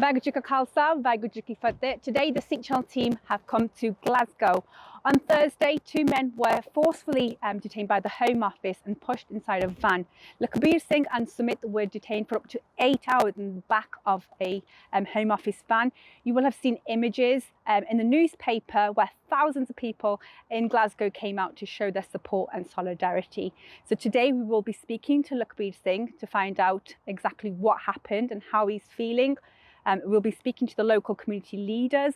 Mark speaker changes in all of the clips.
Speaker 1: Vaiguru Ji Ka Khalsa, Vaiguru Ji Ki Fateh. Today the Sikh Channel team have come to Glasgow. On Thursday, two men were forcefully detained by the Home Office and pushed inside a van. Lakhbir Singh and Sumit were detained for up to 8 hours in the back of a Home Office van. You will have seen images in the newspaper where thousands of people in Glasgow came out to show their support and solidarity. So today we will be speaking to Lakhbir Singh to find out exactly what happened and how he's feeling. We'll be speaking to the local community leaders,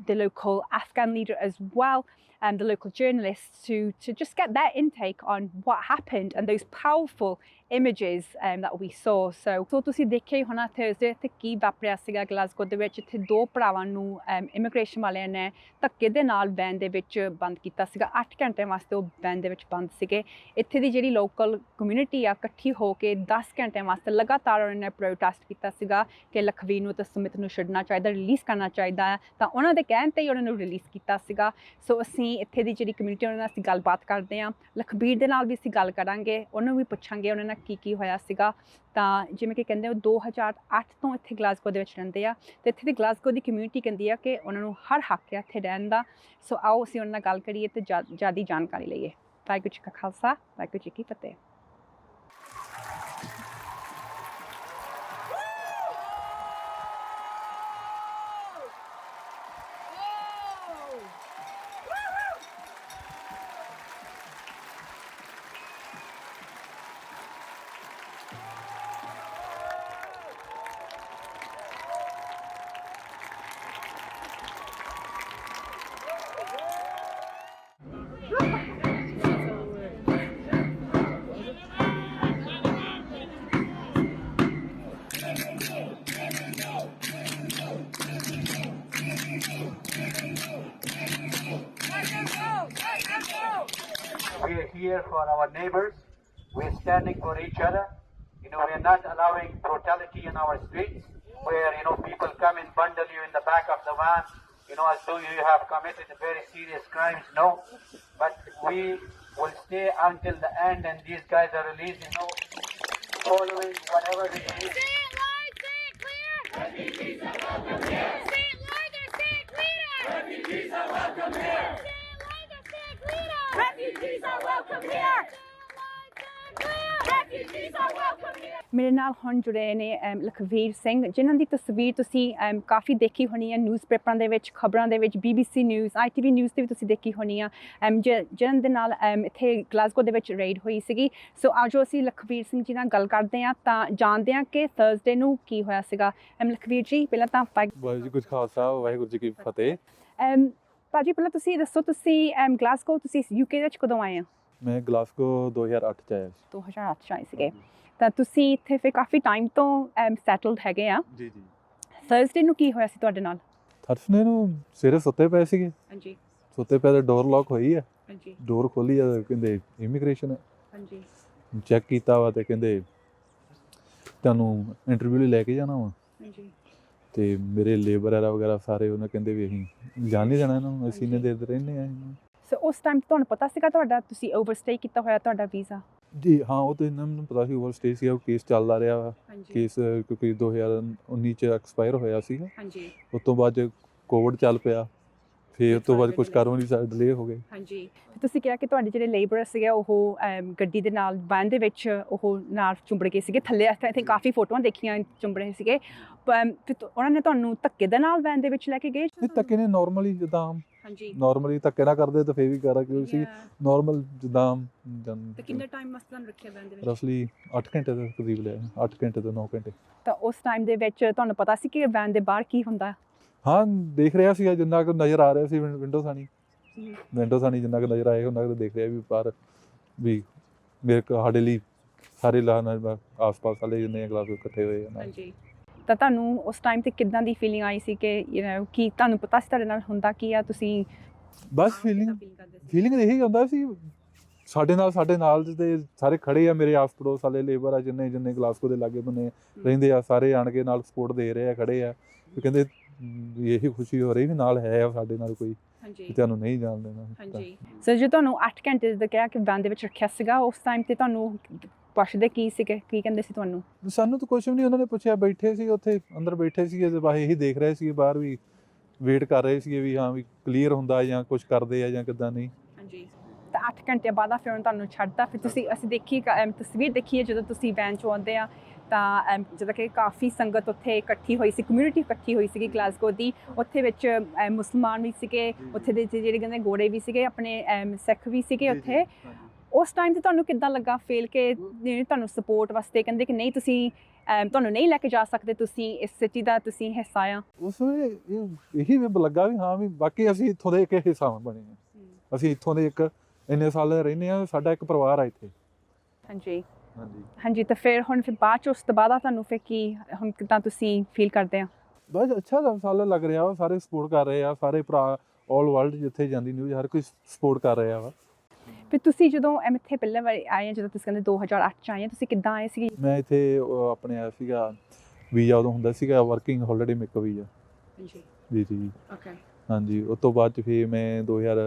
Speaker 1: the local Afghan leader as well, and the local journalists to just get their intake on what happened and those powerful images that we saw. So ਤੁਸੀਂ ਦੇਖਿਆ ਹੀ ਹੋਣਾ Thursday ਤੇ ਕੀ ਵਾਪਰਿਆ ਸੀਗਾ Glasgow ਦੇ ਵਿੱਚ। ਇੱਥੇ ਦੋ ਭਰਾਵਾਂ ਨੂੰ ਇਮੀਗ੍ਰੇਸ਼ਨ ਵਾਲਿਆਂ ਨੇ ਧੱਕੇ ਦੇ ਨਾਲ ਵੈਨ ਦੇ ਵਿੱਚ ਬੰਦ ਕੀਤਾ ਸੀਗਾ। 8 ਘੰਟੇ ਵਾਸਤੇ ਉਹ ਵੈਨ ਦੇ ਵਿੱਚ ਬੰਦ ਸੀਗੇ। ਇੱਥੇ ਦੀ ਜਿਹੜੀ ਲੋਕਲ ਕਮਿਊਨਿਟੀ ਆ ਇਕੱਠੀ ਹੋ ਕੇ 10 ਘੰਟਿਆਂ ਵਾਸਤੇ ਲਗਾਤਾਰ ਉਹਨਾਂ ਨੇ ਪ੍ਰੋਟੈਸਟ ਕੀਤਾ ਸੀਗਾ ਕਿ ਲਖਵੀਰ ਨੂੰ ਤੇ ਸੁਮਿਤ ਨੂੰ ਛੱਡਣਾ ਚਾਹੀਦਾ, ਰਿਲੀਜ਼ ਕਰਨਾ ਚਾਹੀਦਾ। ਤਾਂ ਉਹਨਾਂ ਦੇ ਕਹਿਣ ਤੇ ਹੀ ਉਹਨਾਂ ਨੂੰ ਰਿਲੀਜ਼ ਕੀਤਾ ਸੀਗਾ। ਸੋ ਅਸੀਂ ਇੱਥੇ ਦੀ ਜਿਹੜੀ ਕਮਿਊਨਿਟੀ ਉਹਨਾਂ ਨਾਲ ਅਸੀਂ ਗੱਲਬਾਤ ਕਰਦੇ ਹਾਂ। ਲਖਬੀਰ ਦੇ ਨਾਲ ਵੀ ਅਸੀਂ ਗੱਲ ਕਰਾਂਗੇ, ਉਹਨੂੰ ਵੀ ਪੁੱਛਾਂਗੇ ਉਹਨਾਂ ਨਾਲ ਕੀ ਹੋਇਆ ਸੀਗਾ। ਤਾਂ ਜਿਵੇਂ ਕਿ ਕਹਿੰਦੇ ਉਹ 2008 ਤੋਂ ਇੱਥੇ ਗਲਾਸਗੋ ਦੇ ਵਿੱਚ ਰਹਿੰਦੇ ਆ ਅਤੇ ਇੱਥੇ ਦੀ ਗਲਾਸਗੋ ਦੀ ਕਮਿਊਨਿਟੀ ਕਹਿੰਦੀ ਆ ਕਿ ਉਹਨਾਂ ਨੂੰ ਹਰ ਹੱਕ ਆ ਇੱਥੇ ਰਹਿਣ ਦਾ। ਸੋ ਆਓ ਅਸੀਂ ਉਹਨਾਂ ਨਾਲ ਗੱਲ ਕਰੀਏ ਅਤੇ ਜ਼ਿਆਦਾ ਜਾਣਕਾਰੀ ਲਈਏ। ਵਾਹਿਗੁਰੂ ਜੀ ਕਾ ਖਾਲਸਾ, ਵਾਹਿਗੁਰੂ ਜੀ ਕੀ ਫਤਿਹ।
Speaker 2: We are here for our neighbors. We are standing for each other. We are not allowing brutality in our streets where, people come and bundle you in the back of the van, as though you have committed very serious crimes. No, but we will stay until the end and these guys are released, following whatever it is.
Speaker 3: Say it loud, say it clear. Refugees are welcome here. Say it louder, say it clearer. Refugees are welcome here. Say it louder, say it clearer. Refugees are welcome here.
Speaker 1: ਮੇਰੇ ਨਾਲ ਹੁਣ ਜੁੜੇ ਨੇ ਲਖਵੀਰ ਸਿੰਘ, ਜਿਨ੍ਹਾਂ ਦੀ ਤਸਵੀਰ ਤੁਸੀਂ ਕਾਫੀ ਦੇਖੀ ਹੋਣੀ ਹੈ ਨਿਊਜ਼ਪੇਪਰਾਂ ਦੇ ਵਿੱਚ, ਖਬਰਾਂ ਦੇ ਵਿੱਚ, BBC ਨਿਊਜ਼, ITV ਨਿਊਜ਼ 'ਤੇ ਵੀ ਤੁਸੀਂ ਦੇਖੀ ਹੋਣੀ ਆ, ਜਿਨ੍ਹਾਂ ਦੇ ਨਾਲ ਇੱਥੇ ਗਲਾਸਗੋ ਦੇ ਵਿੱਚ ਰੇਡ ਹੋਈ ਸੀਗੀ। ਸੋ ਅੱਜ ਅਸੀਂ ਲਖਵੀਰ ਸਿੰਘ ਜੀ ਨਾਲ ਗੱਲ ਕਰਦੇ ਹਾਂ ਤਾਂ ਜਾਣਦੇ ਹਾਂ ਕਿ ਥਰਸਡੇ ਨੂੰ ਕੀ ਹੋਇਆ ਸੀਗਾ। ਲਖਵੀਰ ਜੀ ਪਹਿਲਾਂ ਤਾਂ
Speaker 4: ਵਾਹਿਗੁਰੂ ਜੀ ਕਾ ਖਾਲਸਾ, ਵਾਹਿਗੁਰੂ ਜੀ ਕੀ ਫਤਿਹ।
Speaker 1: ਭਾਜੀ ਪਹਿਲਾਂ ਤੁਸੀਂ ਦੱਸੋ, ਤੁਸੀਂ ਗਲਾਸਗੋ ਤੁਸੀਂ UK ਵਿੱਚ ਕਦੋਂ ਆਏ ਹੋ?
Speaker 4: ਮੈਂ ਗਲਾਸਗੋ 2008 'ਚ ਆਇਆ ਸੀ।
Speaker 1: 2008 'ਚ ਆਏ ਸੀਗੇ ਤਾਂ ਤੁਸੀਂ ਇੱਥੇ ਫਿਰ ਕਾਫੀ ਟਾਈਮ ਤੋਂ ਸੈਟਲਡ ਹੈਗੇ ਆ।
Speaker 4: ਜੀ।
Speaker 1: ਥਰਸਡੇ ਨੂੰ ਕੀ ਹੋਇਆ ਸੀ ਤੁਹਾਡੇ ਨਾਲ?
Speaker 4: ਥਰਸਡੇ ਨੂੰ ਸਵੇਰੇ ਸੁੱਤੇ ਪਏ ਸੀਗੇ।
Speaker 1: ਹਾਂਜੀ।
Speaker 4: ਸੁੱਤੇ ਪਏ ਤਾਂ ਡੋਰ ਲੌਕ ਹੋਈ ਆ।
Speaker 1: ਹਾਂਜੀ।
Speaker 4: ਡੋਰ ਖੋਲੀ ਆ, ਕਹਿੰਦੇ ਇਮੀਗ੍ਰੇਸ਼ਨ ਹੈ।
Speaker 1: ਹਾਂਜੀ।
Speaker 4: ਚੈੱਕ ਕੀਤਾ ਵਾ ਤੇ ਕਹਿੰਦੇ ਤੁਹਾਨੂੰ ਇੰਟਰਵਿਊ ਲਈ ਲੈ ਕੇ ਜਾਣਾ ਵਾ।
Speaker 1: ਹਾਂਜੀ। ਤੇ
Speaker 4: ਮੇਰੇ ਲੇਬਰ ਵਗੈਰਾ ਸਾਰੇ ਉਹਨਾਂ ਕਹਿੰਦੇ ਵੀ ਅਸੀਂ ਜਾਣ ਨਹੀਂ ਦੇਣਾ ਇਹਨਾਂ ਨੂੰ, ਅਸੀਂ ਇੰਨੇ ਦੇਰ ਰਹਿੰਦੇ ਆ।
Speaker 1: ਸੋ ਉਸ ਟਾਈਮ ਤੁਹਾਨੂੰ ਪਤਾ ਸੀਗਾ ਤੁਸੀਂ ਓਵਰਸਟੇ ਕੀਤਾ ਹੋਇਆ ਤੁਹਾਡਾ ਵੀਜ਼ਾ?
Speaker 4: ਜੀ ਹਾਂ, ਉਹ ਤਾਂ ਇਹਨਾਂ ਨੂੰ ਪਤਾ ਸੀ ਓਵਰਸਟੇ ਸੀਗਾ। ਉਹ ਕੇਸ ਚੱਲਦਾ ਰਿਹਾ ਵਾ। ਕੇਸ ਕਿਉਂਕਿ 2019 'ਚ ਐਕਸਪਾਇਰ ਹੋਇਆ ਸੀਗਾ।
Speaker 1: ਹਾਂਜੀ।
Speaker 4: ਉਸ ਤੋਂ ਬਾਅਦ ਕੋਵਿਡ ਚੱਲ ਪਿਆ, ਫਿਰ ਉਸ ਤੋਂ ਬਾਅਦ ਕੁਝ ਕਾਰੋਂ ਨਹੀਂ ਸਾਡੇ ਡਿਲੇ ਹੋ ਗਏ। ਹਾਂਜੀ।
Speaker 1: ਤੁਸੀਂ ਕਿਹਾ ਕਿ ਤੁਹਾਡੇ ਜਿਹੜੇ ਲੇਬਰਰ ਸੀਗੇ ਉਹ ਗੱਡੀ ਦੇ ਨਾਲ ਵੈਨ ਦੇ ਵਿੱਚ ਉਹ ਨਾਲ ਚੁੰਬੜ ਗਏ ਸੀਗੇ ਥੱਲੇ। ਇੱਥੇ ਕਾਫੀ ਫੋਟੋਆਂ ਦੇਖੀਆਂ ਚੁੰਬੜੇ ਸੀਗੇ। ਫਿਰ ਉਹਨਾਂ ਨੇ ਤੁਹਾਨੂੰ ਧੱਕੇ ਦੇ ਨਾਲ ਵੈਨ ਦੇ ਵਿੱਚ ਲੈ ਕੇ ਗਏ?
Speaker 4: ਧੱਕੇ ਨੇ ਨੋਰਮਲੀ ਜਿੱਦਾਂ ਨੋਰਮਲੀ ਧੱਕੇ ਨਾ ਕਰਦੇ ਤਾਂ ਫੇਰ ਵੀ ਕਰਾ ਕਿਉਂ ਸੀ ਨੋਰਮਲ ਜਿੱਦਾਂ।
Speaker 1: ਤੇ ਕਿੰਨਾ ਟਾਈਮ ਮਸਲਨ ਰੱਖਿਆ ਵੈਨ ਦੇ ਵਿੱਚ?
Speaker 4: ਰਫਲੀ 8 ਘੰਟੇ ਦੇ ਕਰੀਬ ਲਿਆ, 8 ਘੰਟੇ ਤੋਂ 9 ਘੰਟੇ।
Speaker 1: ਤਾਂ ਉਸ ਟਾਈਮ ਦੇ ਵਿੱਚ ਤੁਹਾਨੂੰ ਪਤਾ ਸੀ ਕਿ ਵੈਨ ਦੇ ਬਾਹਰ ਕੀ ਹੁੰਦਾ?
Speaker 4: ਹਾਂ, ਦੇਖ ਰਿਹਾ ਸੀ ਜਿੰਨਾ ਕੁ ਨਜ਼ਰ ਆ ਰਿਹਾ ਸੀ ਵਿੰਡੋ ਸਾਨੀ ਜਿੰਨਾ ਕੁ ਨਜ਼ਰ ਆਇਆ ਉਹਨਾਂ ਕੁ ਦੇਖ ਰਿਹਾ ਵੀ ਬਾਹਰ ਵੀ ਮੇਰੇ ਸਾਡੇ ਲਈ ਸਾਰੇ ਆਸ ਪਾਸ ਵਾਲੇ ਜਿੰਨੇ ਗਲਾਸ ਇਕੱਠੇ ਹੋਏ ਹਨ।
Speaker 1: ਹਾਂਜੀ। ਤਾਂ ਤੁਹਾਨੂੰ ਉਸ ਟਾਈਮ 'ਤੇ ਕਿੱਦਾਂ ਦੀ ਫੀਲਿੰਗ ਆਈ ਸੀ ਕਿ ਕੀ ਤੁਹਾਨੂੰ ਪਤਾ ਸੀ ਤੁਹਾਡੇ ਨਾਲ ਹੁੰਦਾ ਕੀ ਆ? ਤੁਸੀਂ
Speaker 4: ਬਸ ਫੀਲਿੰਗ ਇਹੀ ਹੁੰਦਾ ਸੀ ਸਾਡੇ ਨਾਲ ਤੇ ਸਾਰੇ ਖੜੇ ਆ, ਮੇਰੇ ਆਸ ਪੜੋਸ ਵਾਲੇ ਲੇਬਰ ਆ ਜਿੰਨੇ ਗਲਾਸਗੋ ਦੇ ਲਾਗੇ ਬੰਨੇ ਰਹਿੰਦੇ ਆ, ਸਾਰੇ ਆਣ ਕੇ ਨਾਲ ਸਪੋਰਟ ਦੇ ਰਹੇ ਆ, ਖੜੇ ਆ। ਕਹਿੰਦੇ ਇਹੀ ਖੁਸ਼ੀ ਹੋ ਰਹੀ ਵੀ ਨਾਲ ਹੈ ਸਾਡੇ ਨਾਲ ਕੋਈ, ਤੁਹਾਨੂੰ ਨਹੀਂ ਜਾਣ ਦੇਣਾ।
Speaker 1: ਸਰ ਜੇ ਤੁਹਾਨੂੰ 8 ਘੰਟੇ ਦਾ ਕਿਹਾ ਕਿ ਵੈਨ ਦੇ ਵਿੱਚ ਰੱਖਿਆ ਸੀਗਾ, ਉਸ ਟਾਈਮ 'ਤੇ ਤੁਹਾਨੂੰ ਪੁੱਛਦੇ ਕੀ ਸੀਗੇ, ਕੀ ਕਹਿੰਦੇ ਸੀ ਤੁਹਾਨੂੰ?
Speaker 4: ਸਾਨੂੰ ਤਾਂ ਕੁਛ ਵੀ ਨਹੀਂ ਉਹਨਾਂ ਨੇ ਪੁੱਛਿਆ, ਬੈਠੇ ਸੀ ਉੱਥੇ ਅੰਦਰ ਬੈਠੇ ਸੀਗੇ ਤੇ ਬਸ ਇਹੀ ਦੇਖ ਰਹੇ ਸੀਗੇ ਬਾਹਰ, ਵੀ ਵੇਟ ਕਰ ਰਹੇ ਸੀਗੇ ਵੀ ਹਾਂ ਵੀ ਕਲੀਅਰ ਹੁੰਦਾ ਜਾਂ ਕੁਛ ਕਰਦੇ ਆ ਜਾਂ ਕਿੱਦਾਂ ਨਹੀਂ।
Speaker 1: ਹਾਂਜੀ। ਤਾਂ 8 ਘੰਟੇ ਬਾਅਦ ਫਿਰ ਉਹਨਾਂ ਤੁਹਾਨੂੰ ਛੱਡਤਾ। ਫਿਰ ਤੁਸੀਂ ਅਸੀਂ ਦੇਖੀ ਤਸਵੀਰ ਦੇਖੀ ਹੈ ਜਦੋਂ ਤੁਸੀਂ ਵੈਨ 'ਚੋਂ ਆਉਂਦੇ ਆ ਤਾਂ ਜਿੱਦਾਂ ਕਿ ਕਾਫੀ ਸੰਗਤ ਉੱਥੇ ਇਕੱਠੀ ਹੋਈ ਸੀ, ਕਮਿਊਨਿਟੀ ਇਕੱਠੀ ਹੋਈ ਸੀਗੀ ਗਲਾਸਗੋ ਦੀ। ਉੱਥੇ ਵਿੱਚ ਮੁਸਲਮਾਨ ਵੀ ਸੀਗੇ, ਉੱਥੇ ਦੇ ਜਿਹੜੇ ਕਹਿੰਦੇ ਗੋੜੇ ਵੀ ਸੀਗੇ, ਆਪਣੇ ਸਿੱਖ ਵੀ ਸੀਗੇ ਉੱਥੇ। ਉਸ ਟਾਈਮ ਤੇ ਤੁਹਾਨੂੰ ਕਿੱਦਾਂ ਲੱਗਾ ਫੀਲ ਕਿ ਤੁਹਾਨੂੰ ਸਪੋਰਟ ਵਾਸਤੇ ਕਹਿੰਦੇ ਕਿ ਨਹੀਂ ਤੁਸੀਂ ਤੁਹਾਨੂੰ ਨਹੀਂ ਲੈ ਕੇ ਜਾ ਸਕਦੇ, ਤੁਸੀਂ ਇਸ ਸਿਟੀ ਦਾ ਤੁਸੀਂ ਹਿੱਸਾ ਆ?
Speaker 4: ਉਸ ਵੇਲੇ ਇਹੀ ਵੀ ਲੱਗਾ ਵੀ ਹਾਂ ਵੀ ਬਾਕੀ ਅਸੀਂ ਇੱਥੋਂ ਦੇ ਇੱਕ ਹਿੱਸਾ ਬਣੇ ਆ, ਅਸੀਂ ਇੱਥੋਂ ਦੇ ਇੱਕ ਇੰਨੇ ਸਾਲ ਰਹਿੰਦੇ ਆ, ਸਾਡਾ ਇੱਕ ਪਰਿਵਾਰ ਆ ਇੱਥੇ।
Speaker 1: ਹਾਂਜੀ
Speaker 4: ਹਾਂਜੀ
Speaker 1: ਹਾਂਜੀ। ਤਾਂ ਫਿਰ ਹੁਣ ਫਿਰ ਬਾਅਦ 'ਚ ਉਸ ਤੋਂ ਬਾਅਦ ਤੁਹਾਨੂੰ ਫਿਰ ਕੀ ਹੁਣ ਕਿੱਦਾਂ ਤੁਸੀਂ ਫੀਲ ਕਰਦੇ ਆ?
Speaker 4: ਬਸ ਅੱਛਾ ਸਾਲ ਲੱਗ ਰਿਹਾ ਵਾ, ਸਾਰੇ ਸਪੋਰਟ ਕਰ ਰਹੇ ਆ, ਸਾਰੇ ਭਰਾ ਆਲ ਵਰਲਡ ਜਿੱਥੇ ਜਾਂਦੀ ਨਿਊਜ਼ ਹਰ ਕੋਈ ਸਪੋਰਟ ਕਰ ਰਿਹਾ ਵਾ।
Speaker 1: ਫਿਰ ਤੁਸੀਂ ਜਦੋਂ ਇੱਥੇ ਪਹਿਲਾਂ ਵਾਰੀ ਆਏ ਆ, ਜਦੋਂ ਤੁਸੀਂ ਕਹਿੰਦੇ 2008 'ਚ ਆਏ ਆ, ਤੁਸੀਂ ਕਿੱਦਾਂ ਆਏ ਸੀਗੇ?
Speaker 4: ਮੈਂ ਇੱਥੇ ਆਪਣੇ ਆਇਆ ਸੀਗਾ, ਵੀਜ਼ਾ ਉਦੋਂ ਹੁੰਦਾ ਸੀਗਾ ਵਰਕਿੰਗ ਹੌਲੀਡੇ ਮੇਕਰ ਵੀਜ਼ਾ।
Speaker 1: ਹਾਂਜੀ
Speaker 4: ਜੀ ਜੀ
Speaker 1: ਓਕੇ।
Speaker 4: ਹਾਂਜੀ। ਉਸ ਤੋਂ ਬਾਅਦ 'ਚ ਫਿਰ ਮੈਂ 2000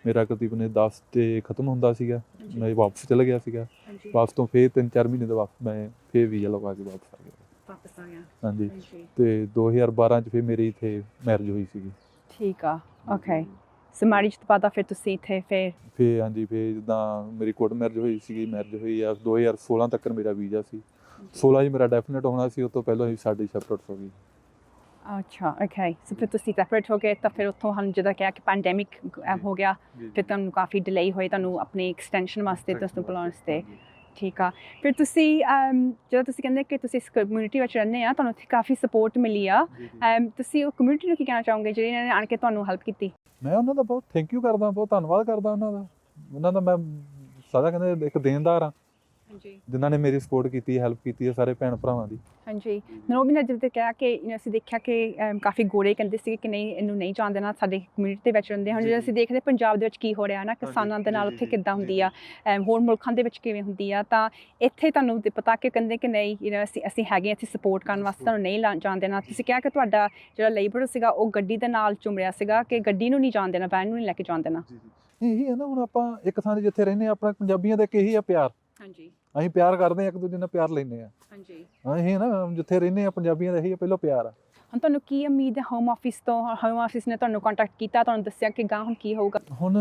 Speaker 4: ਮੇਰਾ ਤਕਰੀਬਨ 10 'ਤੇ ਖਤਮ ਹੁੰਦਾ ਸੀਗਾ, ਮੈਂ ਵਾਪਸ ਚਲਾ ਗਿਆ ਸੀਗਾ। ਵਾਪਸ ਤੋਂ ਫਿਰ 3-4 ਮਹੀਨੇ ਦੇ ਵਾਪਸ ਮੈਂ ਫਿਰ ਵੀਜ਼ਾ ਲਗਾ ਕੇ ਵਾਪਸ ਆ ਗਿਆ। ਹਾਂਜੀ। ਤੇ 2012 'ਚ ਫਿਰ ਮੇਰੀ ਇੱਥੇ ਮੈਰਿਜ ਹੋਈ ਸੀਗੀ।
Speaker 1: ਠੀਕ ਆ ਓਕੇ। ਸੋ ਮੈਰਿਜ ਤੋਂ ਬਾਅਦ ਫਿਰ ਤੁਸੀਂ ਇੱਥੇ
Speaker 4: ਫਿਰ ਹਾਂਜੀ ਫਿਰ ਜਿੱਦਾਂ ਮੇਰੀ ਕੋਰਟ ਮੈਰਿਜ ਹੋਈ ਸੀਗੀ, ਮੈਰਿਜ ਹੋਈ ਆ 2016 ਤੱਕ ਮੇਰਾ ਵੀਜ਼ਾ ਸੀ। 16 'ਚ ਮੇਰਾ ਡੈਫੀਨਿਟ ਹੋਣਾ ਸੀ, ਉਸ ਤੋਂ ਪਹਿਲਾਂ ਹੀ ਸਾਡੀ ਸੈਪਰੇਟ ਹੋ ਗਈ।
Speaker 1: ਅੱਛਾ ਓਕੇ। ਸੋ ਫਿਰ ਤੁਸੀਂ ਸੈਪਰੇਟ ਹੋ ਗਏ ਤਾਂ ਫਿਰ ਉੱਥੋਂ ਸਾਨੂੰ ਜਿੱਦਾਂ ਕਿਹਾ ਕਿ ਪੈਂਡੈਮਿਕ ਹੋ ਗਿਆ, ਫਿਰ ਤੁਹਾਨੂੰ ਕਾਫੀ ਡਿਲੇ ਹੋਏ ਤੁਹਾਨੂੰ ਆਪਣੀ ਐਕਸਟੈਂਸ਼ਨ ਵਾਸਤੇ ਤੁਹਾਨੂੰ ਬੁਲਾਉਣ ਵਾਸਤੇ। ਠੀਕ ਆ। ਫਿਰ ਤੁਸੀਂ ਜਦੋਂ ਤੁਸੀਂ ਕਹਿੰਦੇ ਕਿ ਤੁਸੀਂ ਇਸ ਕਮਿਊਨਿਟੀ ਵਿੱਚ ਰਹਿੰਦੇ ਆ, ਤੁਹਾਨੂੰ ਉੱਥੇ ਕਾਫੀ ਸਪੋਰਟ ਮਿਲੀ ਆ, ਤੁਸੀਂ ਉਹ ਕਮਿਊਨਿਟੀ ਨੂੰ ਕੀ ਕਹਿਣਾ ਚਾਹੋਗੇ ਜਿਹੜੀ ਇਹਨਾਂ ਨੇ ਆਣ ਕੇ ਤੁਹਾਨੂੰ ਹੈਲਪ ਕੀਤੀ?
Speaker 4: ਮੈਂ ਉਹਨਾਂ ਦਾ ਬਹੁਤ ਥੈਂਕ ਯੂ ਕਰਦਾ, ਬਹੁਤ ਧੰਨਵਾਦ ਕਰਦਾ ਉਹਨਾਂ ਦਾ ਮੈਂ ਸਾਰਾ ਕਹਿੰਦੇ ਇੱਕ ਦੇਣਦਾਰ ਹਾਂ ਜਿਨ੍ਹਾਂ ਨੇ ਮੇਰੀ ਸਪੋਰਟ ਕੀਤੀ, ਹੈਲਪ ਕੀਤੀ ਹੈ ਸਾਰੇ ਭੈਣ ਭਰਾਵਾਂ ਦੀ।
Speaker 1: ਹਾਂਜੀ। ਨਰੋਬੀ ਨੇ ਜਿਵੇਂ ਕਿਹਾ ਕਿ ਅਸੀਂ ਦੇਖਿਆ ਕਿ ਕਾਫੀ ਗੋਰੇ ਕਹਿੰਦੇ ਸੀ ਕਿ ਨਹੀਂ ਇਹਨੂੰ ਨਹੀਂ ਜਾਣ ਦੇਣਾ, ਸਾਡੇ ਕਮਿਊਨਿਟੀ ਦੇ ਵਿੱਚ ਰਹਿੰਦੇ। ਹੁਣ ਜਦੋਂ ਅਸੀਂ ਦੇਖਦੇ ਪੰਜਾਬ ਦੇ ਵਿੱਚ ਕੀ ਹੋ ਰਿਹਾ ਨਾ, ਕਿਸਾਨਾਂ ਦੇ ਨਾਲ ਉੱਥੇ ਕਿੱਦਾਂ ਹੁੰਦੀ ਆ, ਹੋਰ ਮੁਲਕਾਂ ਦੇ ਵਿੱਚ ਕਿਵੇਂ ਹੁੰਦੀ ਆ, ਤਾਂ ਇੱਥੇ ਤੁਹਾਨੂੰ ਪਤਾ ਕਿ ਕਹਿੰਦੇ ਕਿ ਨਹੀਂ ਅਸੀਂ ਹੈਗੇ ਇੱਥੇ ਸਪੋਰਟ ਕਰਨ ਵਾਸਤੇ, ਤੁਹਾਨੂੰ ਨਹੀਂ ਜਾਣ ਦੇਣਾ। ਤੁਸੀਂ ਕਿਹਾ ਕਿ ਤੁਹਾਡਾ ਜਿਹੜਾ ਲੇਬਰ ਸੀਗਾ ਉਹ ਗੱਡੀ ਦੇ ਨਾਲ ਚੁੰਮੜਿਆ ਸੀਗਾ ਕਿ ਗੱਡੀ ਨੂੰ ਨਹੀਂ ਜਾਣ ਦੇਣਾ, ਵੈਨ ਨੂੰ ਨਹੀਂ ਲੈ ਕੇ ਜਾਣ ਦੇਣਾ।
Speaker 4: ਇਹੀ ਹੈ ਨਾ, ਹੁਣ ਆਪਾਂ ਇੱਕ ਥਾਂ 'ਤੇ ਜਿੱਥੇ ਰਹਿੰਦੇ ਆ, ਆਪਣਾ ਪੰਜਾਬੀਆਂ ਦਾ ਇੱਕ ਇਹੀ ਆ ਪਿਆਰ।
Speaker 1: ਹਾਂਜੀ।
Speaker 4: ਅਸੀਂ ਪਿਆਰ ਕਰਦੇ ਹਾਂ, ਇੱਕ ਦੂਜੇ ਨਾਲ ਪਿਆਰ ਲੈਂਦੇ ਆ।
Speaker 1: ਹਾਂਜੀ।
Speaker 4: ਹਾਂ ਇਹ ਨਾ ਜਿੱਥੇ ਰਹਿੰਦੇ ਆ ਪੰਜਾਬੀਆਂ ਦਾ ਇਹੀ ਪਹਿਲਾਂ ਪਿਆਰ ਆ।
Speaker 1: ਹੁਣ ਤੁਹਾਨੂੰ ਕੀ ਉਮੀਦ ਹੈ ਹੋਮ ਆਫਿਸ ਤੋਂ? ਹੋਮ ਆਫਿਸ ਨੇ ਤੁਹਾਨੂੰ ਕੰਟੈਕਟ ਕੀਤਾ, ਤੁਹਾਨੂੰ ਦੱਸਿਆ ਕਿ ਗਾਂ ਹੁਣ ਕੀ ਹੋਊਗਾ?
Speaker 4: ਹੁਣ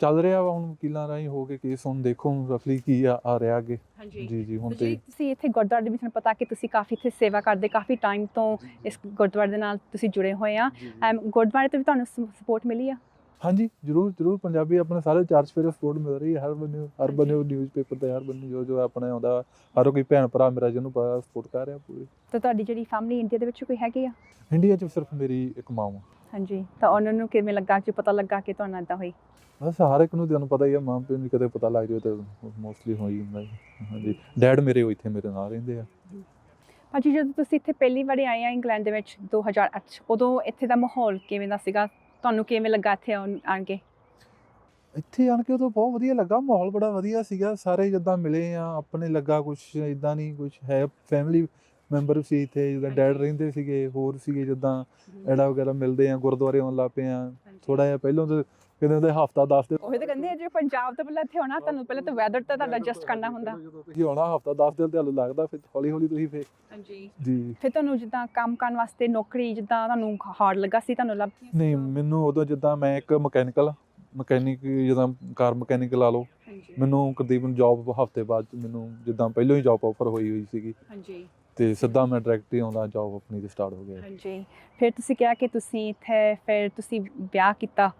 Speaker 4: ਚੱਲ ਰਿਹਾ ਵਾ, ਹੁਣ ਵਕੀਲਾਂ ਰਾਹੀਂ ਹੋ ਕੇ ਕੇਸ, ਹੁਣ ਦੇਖੋ ਰਫਲੀ ਕੀ ਆ ਰਿਹਾ ਅੱਗੇ। ਜੀ ਜੀ। ਹੁਣ ਤੇ
Speaker 1: ਤੁਸੀਂ ਇੱਥੇ ਗੁਰਦੁਆਰੇ ਦੇ ਵਿੱਚ ਪਤਾ ਕਿ ਤੁਸੀਂ ਕਾਫੀ ਇੱਥੇ ਸੇਵਾ ਕਰਦੇ, ਕਾਫੀ ਟਾਈਮ ਤੋਂ ਇਸ ਗੁਰਦੁਆਰੇ ਦੇ ਨਾਲ ਤੁਸੀਂ ਜੁੜੇ ਹੋਏ ਆ, ਗੁਰਦੁਆਰੇ ਤੋਂ ਵੀ ਤੁਹਾਨੂੰ ਸਪੋਰਟ ਮਿਲੀ ਆ?
Speaker 4: ਹਾਂਜੀ ਜ਼ਰੂਰ ਪੰਜਾਬੀ ਆਪਣੇ ਸਾਰੇ ਚਰਚ ਫਿਰ ਸਪੋਰਟ ਮਿਲ ਰਹੀ ਹੈ, ਹਰ ਬੰਨੇ ਨਿਊਜ਼ਪੇਪਰ ਤੇ ਹਰ ਬੰਨੇ ਜੋ ਆਪਣੇ ਆਉਂਦਾ, ਹਰ ਕੋਈ ਭੈਣ ਭਰਾ ਮੇਰਾ ਜਿਹਨੂੰ ਪਤਾ ਸਪੋਰਟ ਕਰ ਰਿਹਾ ਪੂਰੀ।
Speaker 1: ਤਾਂ ਤੁਹਾਡੀ ਜਿਹੜੀ ਫੈਮਿਲੀ ਇੰਡੀਆ ਦੇ ਵਿੱਚ ਕੋਈ ਹੈਗੀ ਆ?
Speaker 4: ਇੰਡੀਆ 'ਚ ਸਿਰਫ ਮੇਰੀ ਇੱਕ ਮਾਂ ਵਾ।
Speaker 1: ਹਾਂਜੀ। ਤਾਂ ਉਹਨਾਂ ਨੂੰ ਕਿਵੇਂ ਲੱਗਾ ਕਿ ਪਤਾ ਲੱਗਾ ਕਿ ਤੁਹਾਨੂੰ ਇੱਦਾਂ ਹੋਈ?
Speaker 4: ਬਸ ਹਰ ਇੱਕ ਨੂੰ ਤੁਹਾਨੂੰ ਪਤਾ ਹੀ ਆ, ਮਾਂ ਪਿਓ ਨੂੰ ਕਦੇ ਪਤਾ ਲੱਗ ਜਾਵੇ ਤਾਂ ਮੋਸਟਲੀ ਹੋ ਹੀ ਹੁੰਦਾ। ਹਾਂਜੀ। ਡੈਡ ਮੇਰੇ ਇੱਥੇ ਮੇਰੇ ਨਾਲ ਰਹਿੰਦੇ ਆ।
Speaker 1: ਭਾਜੀ ਜਦੋਂ ਤੁਸੀਂ ਇੱਥੇ ਪਹਿਲੀ ਵਾਰੀ ਆਏ ਆ ਇੰਗਲੈਂਡ ਦੇ ਵਿੱਚ 2008 'ਚ, ਉਦੋਂ ਇੱਥੇ ਦਾ ਮਾਹੌਲ ਕਿਵੇਂ ਦਾ ਸੀਗਾ? ਤੁਹਾਨੂੰ ਕਿਵੇਂ ਲੱਗਾ ਇੱਥੇ ਆਣ ਕੇ?
Speaker 4: ਇੱਥੇ ਆਣ ਕੇ ਉਦੋਂ ਬਹੁਤ ਵਧੀਆ ਲੱਗਾ, ਮਾਹੌਲ ਬੜਾ ਵਧੀਆ ਸੀਗਾ, ਸਾਰੇ ਜਿੱਦਾਂ ਮਿਲੇ ਆ ਆਪਣੇ ਲੱਗਾ, ਕੁਛ ਇੱਦਾਂ ਨਹੀਂ ਕੁਛ ਹੈ, ਫੈਮਿਲੀ ਮੈਂਬਰ ਸੀ ਇੱਥੇ, ਜਿੱਦਾਂ ਡੈਡ ਰਹਿੰਦੇ ਸੀਗੇ, ਹੋਰ ਸੀਗੇ ਜਿੱਦਾਂ ਐਡਾ ਵਗੈਰਾ ਮਿਲਦੇ ਆ, ਗੁਰਦੁਆਰੇ ਆਉਣ ਲੱਗ ਪਏ ਆ। ਥੋੜ੍ਹਾ ਜਿਹਾ ਪਹਿਲਾਂ ਤਾਂ ਕਹਿੰਦੇ ਹੁੰਦੇ ਹਫ਼ਤਾ 10 ਦਿਨ,
Speaker 1: ਉਹੀ ਤਾਂ ਕਹਿੰਦੇ ਜੇ ਪੰਜਾਬ ਤੋਂ ਪਹਿਲਾਂ ਇੱਥੇ ਆਉਣਾ, ਤੁਹਾਨੂੰ ਪਹਿਲਾਂ ਤਾਂ ਵੈਦਰ ਤਾਂ ਤੁਹਾਡਾ ਐਡਜਸਟ ਕਰਨਾ ਹੁੰਦਾ।
Speaker 4: ਜਦੋਂ ਤੁਸੀਂ ਆਉਣਾ ਹਫ਼ਤਾ 10 ਦਿਨ ਤੁਹਾਨੂੰ ਲੱਗਦਾ, ਫਿਰ ਹੌਲੀ ਹੌਲੀ ਤੁਸੀਂ ਫਿਰ ਜੀ।
Speaker 1: ਫਿਰ ਤੁਹਾਨੂੰ ਜਿੱਦਾਂ ਕੰਮ ਕਰਨ ਵਾਸਤੇ ਨੌਕਰੀ ਜਿੱਦਾਂ ਤੁਹਾਨੂੰ ਹਾਰਡ ਲੱਗਾ ਸੀ, ਤੁਹਾਨੂੰ ਲੱਭ?
Speaker 4: ਨਹੀਂ, ਮੈਨੂੰ ਉਦੋਂ ਜਿੱਦਾਂ ਮੈਂ ਇੱਕ ਮਕੈਨਿਕ ਜਿੱਦਾਂ ਕਾਰ ਮਕੈਨਿਕ ਲਾ ਲਓ, ਮੈਨੂੰ ਤਕਰੀਬਨ ਜੋਬ ਹਫ਼ਤੇ ਬਾਅਦ ਮੈਨੂੰ ਜਿੱਦਾਂ ਪਹਿਲਾਂ ਹੀ ਜੋਬ ਆਫਰ ਹੋਈ ਸੀਗੀ, ਤੇ ਸਿੱਧਾ ਮੈਂ ਡਾਇਰੈਕਟ ਹੀ ਆਉਂਦਾ ਜੋਬ ਆਪਣੀ ਤੇ ਸਟਾਰਟ ਹੋ ਗਿਆ।
Speaker 1: ਹਾਂਜੀ। ਫਿਰ ਤੁਸੀਂ ਕਿਹਾ ਕਿ ਤੁਸੀਂ ਇੱਥੇ ਫਿਰ ਤੁਸੀਂ ਵਿਆਹ ਕੀਤਾ।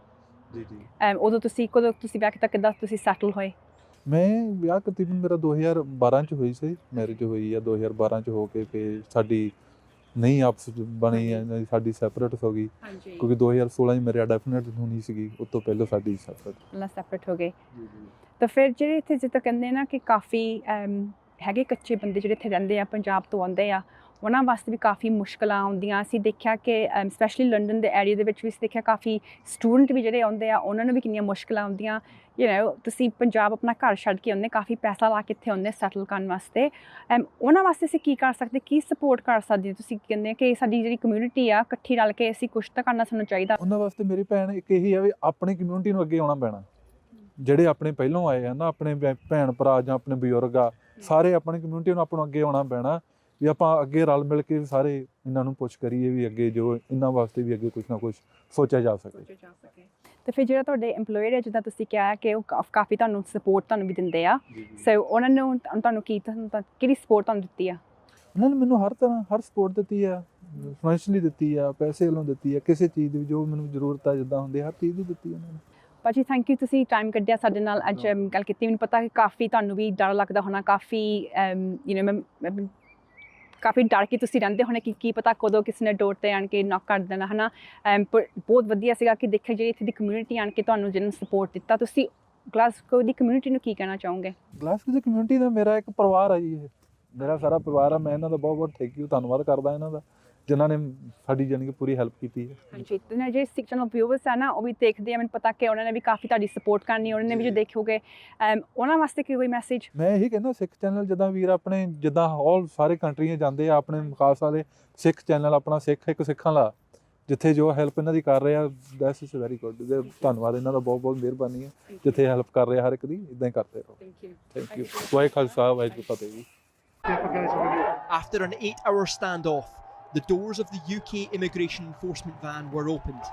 Speaker 4: ਜੀ ਜੀ।
Speaker 1: ਉਦੋਂ ਕਦੋਂ ਤੁਸੀਂ ਵਿਆਹ ਕੀਤਾ, ਕਿੱਦਾਂ ਤੁਸੀਂ ਸੈਟਲ ਹੋਏ?
Speaker 4: ਮੈਂ ਵਿਆਹ ਤਕਰੀਬਨ ਮੇਰਾ 2012 'ਚ ਹੋਈ ਸੀ, ਮੈਰਿਜ ਹੋਈ ਆ 2012 'ਚ ਹੋ ਕੇ, ਫਿਰ ਸਾਡੀ ਨਹੀਂ ਆਪਸ ਬਣੀ ਆ, ਸਾਡੀ ਸੈਪਰੇਟ ਹੋ ਗਈ ਕਿਉਂਕਿ 2016 'ਚ ਮੇਰੇ ਡੈਫੀਨਿਟ ਹੋਣੀ ਸੀਗੀ, ਉਸ ਤੋਂ ਪਹਿਲਾਂ ਸਾਡੀ
Speaker 1: ਸੈਪਰੇਟ ਹੋ ਗਏ। ਤਾਂ ਫਿਰ ਜਿਹੜੇ ਇੱਥੇ ਜਿੱਦਾਂ ਕਹਿੰਦੇ ਨਾ ਕਿ ਕਾਫੀ ਹੈਗੇ ਕੱਚੇ ਬੰਦੇ ਜਿਹੜੇ ਇੱਥੇ ਰਹਿੰਦੇ ਆ, ਪੰਜਾਬ ਤੋਂ ਆਉਂਦੇ ਆ, ਉਹਨਾਂ ਵਾਸਤੇ ਵੀ ਕਾਫੀ ਮੁਸ਼ਕਲਾਂ ਆਉਂਦੀਆਂ। ਅਸੀਂ ਦੇਖਿਆ ਕਿ ਸਪੈਸ਼ਲੀ ਲੰਡਨ ਦੇ ਏਰੀਆ ਦੇ ਵਿੱਚ ਵੀ ਅਸੀਂ ਦੇਖਿਆ ਕਾਫੀ ਸਟੂਡੈਂਟ ਵੀ ਜਿਹੜੇ ਆਉਂਦੇ ਆ, ਉਹਨਾਂ ਨੂੰ ਵੀ ਕਿੰਨੀਆਂ ਮੁਸ਼ਕਲਾਂ ਆਉਂਦੀਆਂ। ਤੁਸੀਂ ਪੰਜਾਬ ਆਪਣਾ ਘਰ ਛੱਡ ਕੇ ਆਉਂਦੇ, ਕਾਫੀ ਪੈਸਾ ਲਾ ਕੇ ਇੱਥੇ ਆਉਂਦੇ ਸੈਟਲ ਕਰਨ ਵਾਸਤੇ, ਉਹਨਾਂ ਵਾਸਤੇ ਅਸੀਂ ਕੀ ਕਰ ਸਕਦੇ, ਕੀ ਸਪੋਰਟ ਕਰ ਸਕਦੇ? ਤੁਸੀਂ ਕਹਿੰਦੇ ਕਿ ਸਾਡੀ ਜਿਹੜੀ ਕਮਿਊਨਿਟੀ ਆ ਇਕੱਠੀ ਰਲ ਕੇ ਅਸੀਂ ਕੁਛ ਤਾਂ ਕਰਨਾ ਸਾਨੂੰ ਚਾਹੀਦਾ।
Speaker 4: ਉਹਨਾਂ ਵਾਸਤੇ ਮੇਰੀ ਭੈਣ ਇੱਕ ਇਹੀ ਆ ਵੀ ਆਪਣੀ ਕਮਿਊਨਿਟੀ ਨੂੰ ਅੱਗੇ ਆਉਣਾ ਪੈਣਾ, ਜਿਹੜੇ ਆਪਣੇ ਪਹਿਲੋਂ ਆਏ ਆ ਨਾ, ਆਪਣੇ ਭੈਣ ਭਰਾ ਜਾਂ ਆਪਣੇ ਬਜ਼ੁਰਗ ਆ, ਸਾਰੇ ਆਪਣੀ ਕਮਿਊਨਿਟੀ ਨੂੰ ਆਪਾਂ ਨੂੰ ਅੱਗੇ ਆਉਣਾ ਪੈਣਾ ਵੀ ਆਪਾਂ ਅੱਗੇ ਰਲ ਮਿਲ ਕੇ ਸਾਰੇ ਇਹਨਾਂ ਨੂੰ ਪੁਸ਼ ਕਰੀਏ ਵੀ ਅੱਗੇ ਜੋ ਇਹਨਾਂ ਵਾਸਤੇ ਵੀ ਅੱਗੇ ਕੁਝ ਨਾ ਕੁਝ ਸੋਚਿਆ ਜਾ ਸਕੇ।
Speaker 1: ਤੇ ਫਿਰ ਜਿਹੜਾ ਤੁਹਾਡੇ EMPLOYER ਹੈ ਜਿੱਦਾਂ ਤੁਸੀਂ ਕਿਹਾ ਕਿ ਉਹ ਕਾਫੀ ਤੁਹਾਨੂੰ ਸਪੋਰਟ ਤੁਹਾਨੂੰ ਵੀ ਦਿੰਦੇ ਆ ਸੋ ਉਹਨਾਂ ਨੂੰ ਤੁਹਾਨੂੰ ਕਿਹੜੀ ਸਪੋਰਟ ਤੁਹਾਨੂੰ ਦਿੱਤੀ ਆ?
Speaker 4: ਉਹਨਾਂ ਨੇ ਮੈਨੂੰ ਹਰ ਤਰ੍ਹਾਂ ਹਰ ਸਪੋਰਟ ਦਿੱਤੀ ਆ, ਫਾਈਨੈਂਸ਼ੀਅਲੀ ਦਿੱਤੀ ਆ, ਪੈਸੇ ਵੱਲੋਂ ਦਿੱਤੀ ਆ, ਕਿਸੇ ਚੀਜ਼ ਦੀ ਜੋ ਮੈਨੂੰ ਜ਼ਰੂਰਤ ਆ ਜਿੱਦਾਂ ਹੁੰਦੀ ਹਰ ਚੀਜ਼ ਦੀ ਦਿੱਤੀ ਉਹਨਾਂ ਨੇ।
Speaker 1: ਭਾਜੀ ਥੈਂਕ ਯੂ, ਤੁਸੀਂ ਟਾਈਮ ਕੱਢਿਆ ਸਾਡੇ ਨਾਲ ਅੱਜ ਗੱਲ ਕੀਤੀ। ਮੈਨੂੰ ਪਤਾ ਕਿ ਕਾਫੀ ਤੁਹਾਨੂੰ ਵੀ ਡਰ ਲੱਗਦਾ ਹੋਣਾ, ਕਾਫੀ ਕਾਫੀ ਡਰ ਕੇ ਤੁਸੀਂ ਰਹਿੰਦੇ ਹੋਣੇ ਕਿ ਕੀ ਪਤਾ ਕਦੋਂ ਕਿਸੇ ਨੇ ਡੋਰ 'ਤੇ ਆਣ ਕੇ ਨੌਕ ਕਰ ਦੇਣਾ ਹੈ ਨਾ। ਬਹੁਤ ਵਧੀਆ ਸੀਗਾ ਕਿ ਦੇਖਿਆ ਜਿਹੜੀ ਇੱਥੇ ਦੀ ਕਮਿਊਨਿਟੀ ਆਣ ਕੇ ਤੁਹਾਨੂੰ ਜਿਹਨੂੰ ਸਪੋਰਟ ਦਿੱਤਾ। ਤੁਸੀਂ ਗਲਾਸਗੋ ਦੀ ਕਮਿਊਨਿਟੀ ਨੂੰ ਕੀ ਕਹਿਣਾ ਚਾਹੋਗੇ?
Speaker 4: ਗਲਾਸਗੋ ਦੀ ਕਮਿਊਨਿਟੀ ਦਾ ਮੇਰਾ ਇੱਕ ਪਰਿਵਾਰ ਆ ਜੀ, ਇਹ ਮੇਰਾ ਸਾਰਾ ਪਰਿਵਾਰ ਆ। ਮੈਂ ਇਹਨਾਂ ਦਾ ਬਹੁਤ ਬਹੁਤ ਥੈਂਕ ਯੂ, ਧੰਨਵਾਦ ਕਰਦਾ ਇਹਨਾਂ ਦਾ ਜਿਨ੍ਹਾਂ ਨੇ ਸਾਡੀ ਜਾਣੀ ਕਿ ਪੂਰੀ ਹੈਲਪ ਕੀਤੀ ਹੈ।
Speaker 1: ਹਾਂਜੀ, ਤੇ ਜਿਹੜੇ ਸਿੱਖ ਚੈਨਲ ਵਿਊਵਰਸ ਆ ਨਾ ਉਹ ਵੀ ਦੇਖਦੇ ਆ, ਮੈਨੂੰ ਪਤਾ ਕਿ ਉਹਨਾਂ ਨੇ ਵੀ ਕਾਫੀ ਤੁਹਾਡੀ ਸਪੋਰਟ ਕਰਨੀ, ਉਹਨਾਂ ਨੇ ਵੀ ਜੋ ਦੇਖੋਗੇ ਉਹਨਾਂ ਵਾਸਤੇ ਕੀ ਕੋਈ ਮੈਸੇਜ?
Speaker 4: ਮੈਂ ਇਹੀ ਕਹਿੰਦਾ ਸਿੱਖ ਚੈਨਲ ਜਿੱਦਾਂ ਵੀਰ ਆਪਣੇ ਜਿੱਦਾਂ ਆਲ ਸਾਰੇ ਕੰਟਰੀਆਂ ਜਾਂਦੇ ਆ, ਆਪਣੇ ਖਾਸ ਵਾਲੇ ਸਿੱਖ ਚੈਨਲ ਆਪਣਾ ਸਿੱਖ ਇੱਕ ਸਿੱਖਾਂ ਵਾਲਾ ਜਿੱਥੇ ਜੋ ਹੈਲਪ ਇਹਨਾਂ ਦੀ ਕਰ ਰਹੇ ਆ ਦੈਟਸ ਇਜ਼ ਵੈਰੀ ਗੁੱਡ। ਧੰਨਵਾਦ ਇਹਨਾਂ ਦਾ, ਬਹੁਤ ਬਹੁਤ ਮਿਹਰਬਾਨੀ ਹੈ ਜਿੱਥੇ ਹੈਲਪ ਕਰ ਰਹੇ ਹਰ ਇੱਕ ਦੀ, ਇਦਾਂ ਹੀ ਕਰਦੇ ਰਹੋ। Thank you. Waheguru Khalsa Waheguru Fateh ji.
Speaker 5: After an 8-hour standoff, the doors of the UK immigration enforcement van were opened.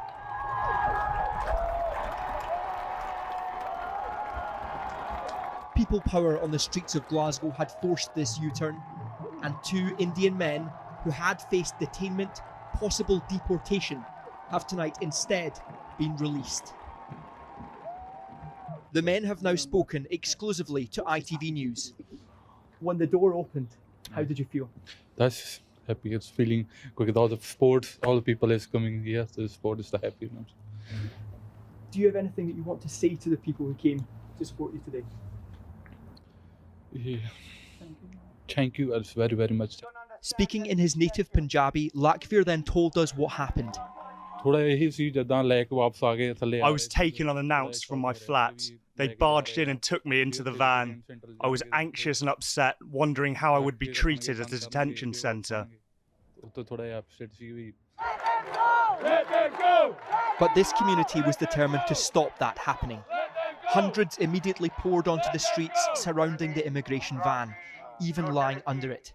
Speaker 5: People power on the streets of Glasgow had forced this U-turn, and 2 Indian men who had faced detainment, possible deportation, have tonight instead been released. The men have now spoken exclusively to ITV News. When the door opened, how did you feel?
Speaker 6: That's happy. It's feeling good with all the sports, all the people is coming here. So the sport is the happiness.
Speaker 5: Do you have anything that you want to say to the people who came to support you today?
Speaker 6: Yeah. Thank you. It's very, very much.
Speaker 5: Speaking in his native Punjabi, Lakvir then told us what happened.
Speaker 6: ਥੋੜਾ ਇਹੀ ਸੀ ਜਦਾਂ ਲੈ ਕੇ ਵਾਪਸ ਆ ਗਏ ਥੱਲੇ।
Speaker 7: I was taken unannounced from my flat. They barged in and took me into the van. I was anxious and upset, wondering how I would be treated at the detention centre.
Speaker 5: But this community was determined to stop that happening. Hundreds immediately poured onto the streets surrounding the immigration van, even lying under it.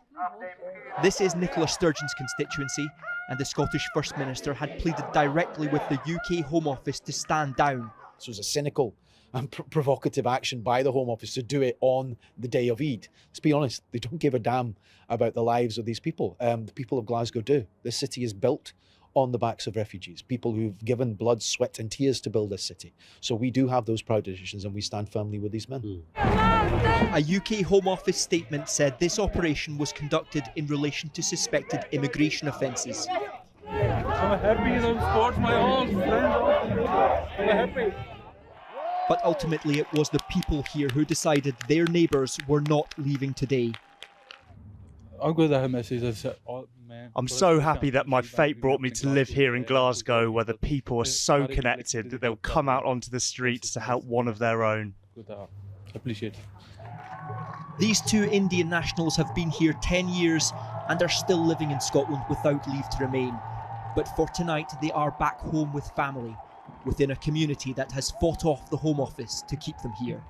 Speaker 5: This is Nicola Sturgeon's constituency, and the Scottish First Minister had pleaded directly with the UK Home Office to stand down.
Speaker 8: So it was a cynical and provocative action by the Home Office to do it on the day of Eid. Let's be honest, they don't give a damn about the lives of these people. The people of Glasgow do. This city is built on the backs of refugees, people who've given blood, sweat and tears to build this city. So we do have those proud traditions and we stand firmly with these men.
Speaker 5: A UK Home Office statement said this operation was conducted in relation to suspected immigration offences.
Speaker 4: I'm happy in sports, my own friend. I'm happy.
Speaker 5: But ultimately it was the people here who decided their neighbours were not leaving today.
Speaker 7: I'm so happy that my fate brought me to live here in Glasgow, where the people are so connected that they'll come out onto the streets to help one of their own.
Speaker 6: Appreciate it.
Speaker 5: These 2 Indian nationals have been here 10 years and are still living in Scotland without leave to remain. But for tonight, they are back home with family, within a community that has fought off the Home Office to keep them here.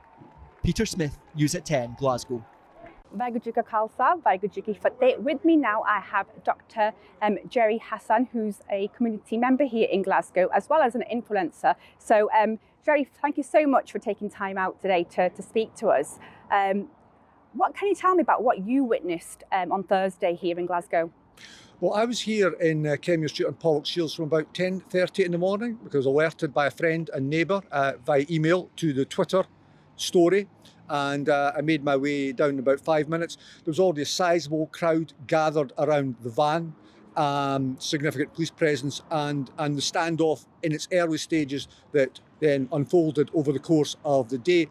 Speaker 5: Peter Smith, News at 10, Glasgow.
Speaker 1: Vaheguru Ji Ka Khalsa, Vaheguru Ji Ki Fateh. With me now I have Dr. Jerry Hassan, who's a community member here in Glasgow, as well as an influencer. So Jerry, thank you so much for taking time out today to speak to us. What can you tell me about what you witnessed on Thursday here in Glasgow?
Speaker 9: Well, I was here in Kenmure Street on Pollock Shields from about 10:30 in the morning because I was alerted by a friend and neighbour via email to the Twitter story. And I made my way down in about 5 minutes. There was already a sizable crowd gathered around the van, significant police presence, and the standoff in its early stages that then unfolded over the course of the day.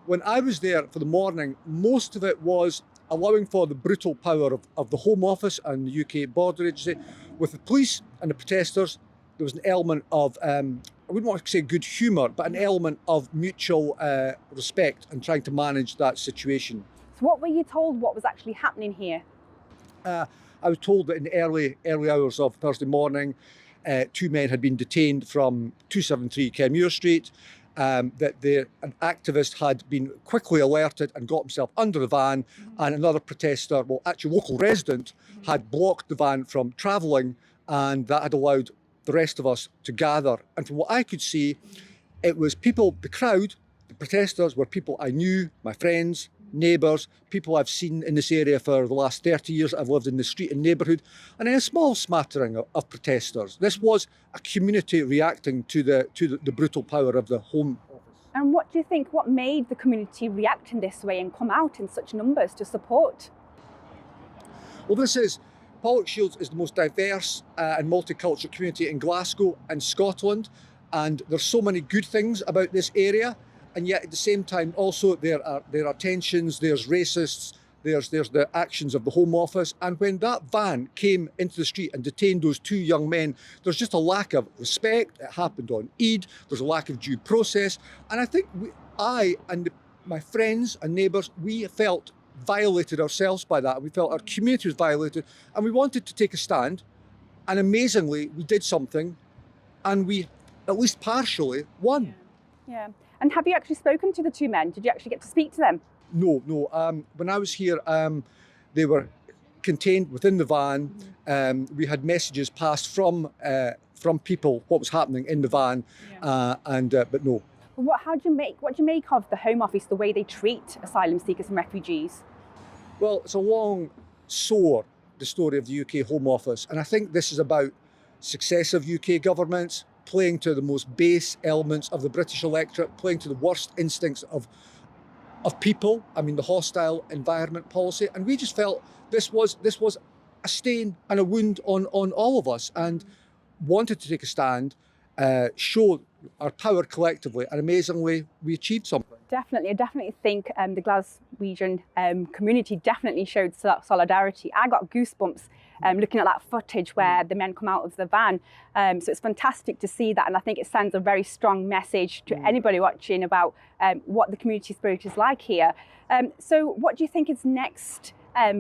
Speaker 9: When I was there for the morning, most of it was allowing for the brutal power of the Home Office and the UK Border Agency. With the police and the protesters, there was an element of, I wouldn't want to say good humour, but an element of mutual respect and trying to manage that situation.
Speaker 1: So what were you told what was actually happening here?
Speaker 9: I was told that in the early hours of Thursday morning, 2 men had been detained from 273 Kenmure Street. that an activist had been quickly alerted and got himself under the van, and another protester, well, actually local resident, had blocked the van from travelling, and that had allowed the rest of us to gather. And from what I could see, it was people, the crowd, the protesters were people I knew, my friends, neighbours, people I've seen in this area for the last 30 years. I've lived in the street and neighbourhood, and then a small smattering of protesters. This was a community reacting to the brutal power of the Home Office.
Speaker 1: And what do you think, what made the community react in this way and come out in such numbers to support?
Speaker 9: Well, Pollokshields is the most diverse and multicultural community in Glasgow and Scotland, and there's so many good things about this area. And yet at the same time also there are tensions, there's racists, there's the actions of the Home Office. And when that van came into the street and detained those two young men, there's just a lack of respect. It happened on Eid, there's a lack of due process. And I think I and my friends and neighbours, we felt violated ourselves by that. We felt our community was violated, and we wanted to take a stand. And amazingly, we did something, and we, at least partially, won.
Speaker 1: Yeah. And have you actually spoken to the two men? Did you actually get to speak to them?
Speaker 9: No. When I was here, they were contained within the van. We had messages passed from people what was happening in the van, but no.
Speaker 1: What do you make of the Home Office, the way they treat asylum seekers and refugees?
Speaker 9: Well, it's a long sore, the story of the UK Home Office, and I think this is about successive UK governments playing to the most base elements of the British electorate, playing to the worst instincts of people. I mean, the hostile environment policy, and we just felt this was a stain and a wound on all of us, and wanted to take a stand, show our power collectively, and amazingly, we achieved something.
Speaker 1: Definitely, I definitely think the Glaswegian community definitely showed solidarity. I got goosebumps looking at that footage where the men come out of the van. So it's fantastic to see that, and I think it sends a very strong message to anybody watching about what the community spirit is like here. So what do you think is next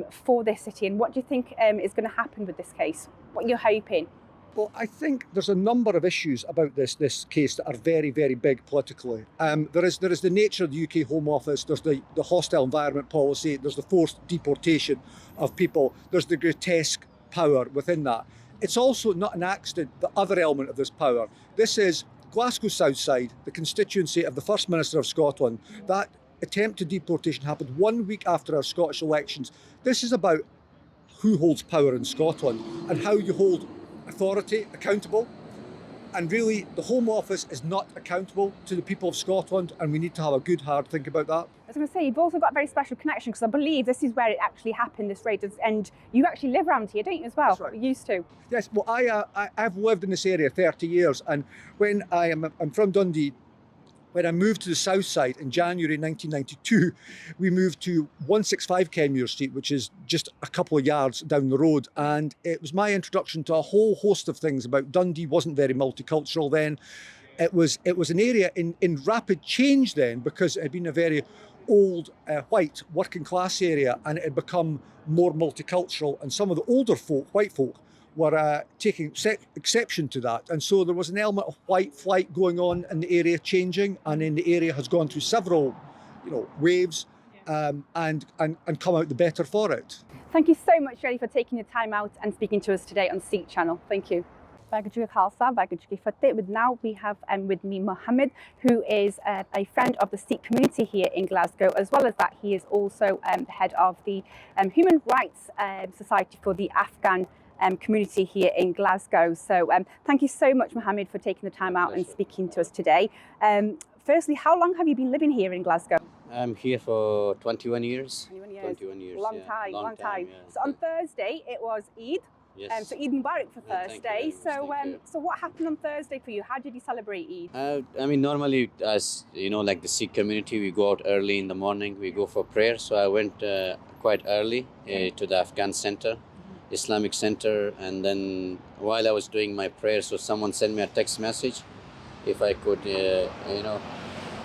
Speaker 1: for this city, and what do you think is going to happen with this case? What you're hoping?
Speaker 9: Well, I think there's a number of issues about this case that are very, very big politically. There is the nature of the UK Home Office, there's the hostile environment policy, there's the forced deportation of people, there's the grotesque power within that. It's also not an accident, the other element of this power. This is Glasgow Southside, the constituency of the First Minister of Scotland. That attempt to deportation happened 1 week after our Scottish elections. This is about who holds power in Scotland and how you hold authority accountable, and really the Home Office is not accountable to the people of Scotland, and we need to have a good hard think about that.
Speaker 1: I was going to say, you've also got a very special connection, because I believe this is where it actually happened, this raid, and you actually live around here, don't you, as well?
Speaker 9: That's right.
Speaker 1: You used to.
Speaker 9: Yes, well, I've lived in this area 30 years, and when I'm from Dundee. When I moved to the south side in January 1992, we moved to 165 Kenmure Street, which is just a couple of yards down the road. And it was my introduction to a whole host of things about Dundee. Wasn't very multicultural then. It was an area in rapid change then, because it had been a very old white working class area, and it had become more multicultural. And some of the older folk, white folk, were taking exception to that. And so there was an element of white flight going on in the area changing, and then the area has gone through several, waves and come out the better for it.
Speaker 1: Thank you so much, Reddy, for taking the time out and speaking to us today on Sikh Channel. Thank you. Now we have with me Mohammed, who is a friend of the Sikh community here in Glasgow. As well as that, he is also the head of the Human Rights Society for the Afghan community here in Glasgow. So thank you so much, Mohammed, for taking the time out and speaking to us today. Firstly, how long have you been living here in Glasgow?
Speaker 10: I'm here for 21 years.
Speaker 1: 21 years. Long
Speaker 10: yeah.
Speaker 1: time.
Speaker 10: Yeah.
Speaker 1: So on Thursday, it was Eid.
Speaker 10: Yes.
Speaker 1: So Eid Mubarak for Thursday.
Speaker 10: Thank you.
Speaker 1: So what happened on Thursday for you? How did you celebrate Eid?
Speaker 10: Normally, as you know, like the Sikh community, we go out early in the morning, we go for prayer. So I went quite early to the Afghan center, Islamic center, and then while I was doing my prayer, so someone sent me a text message if I could,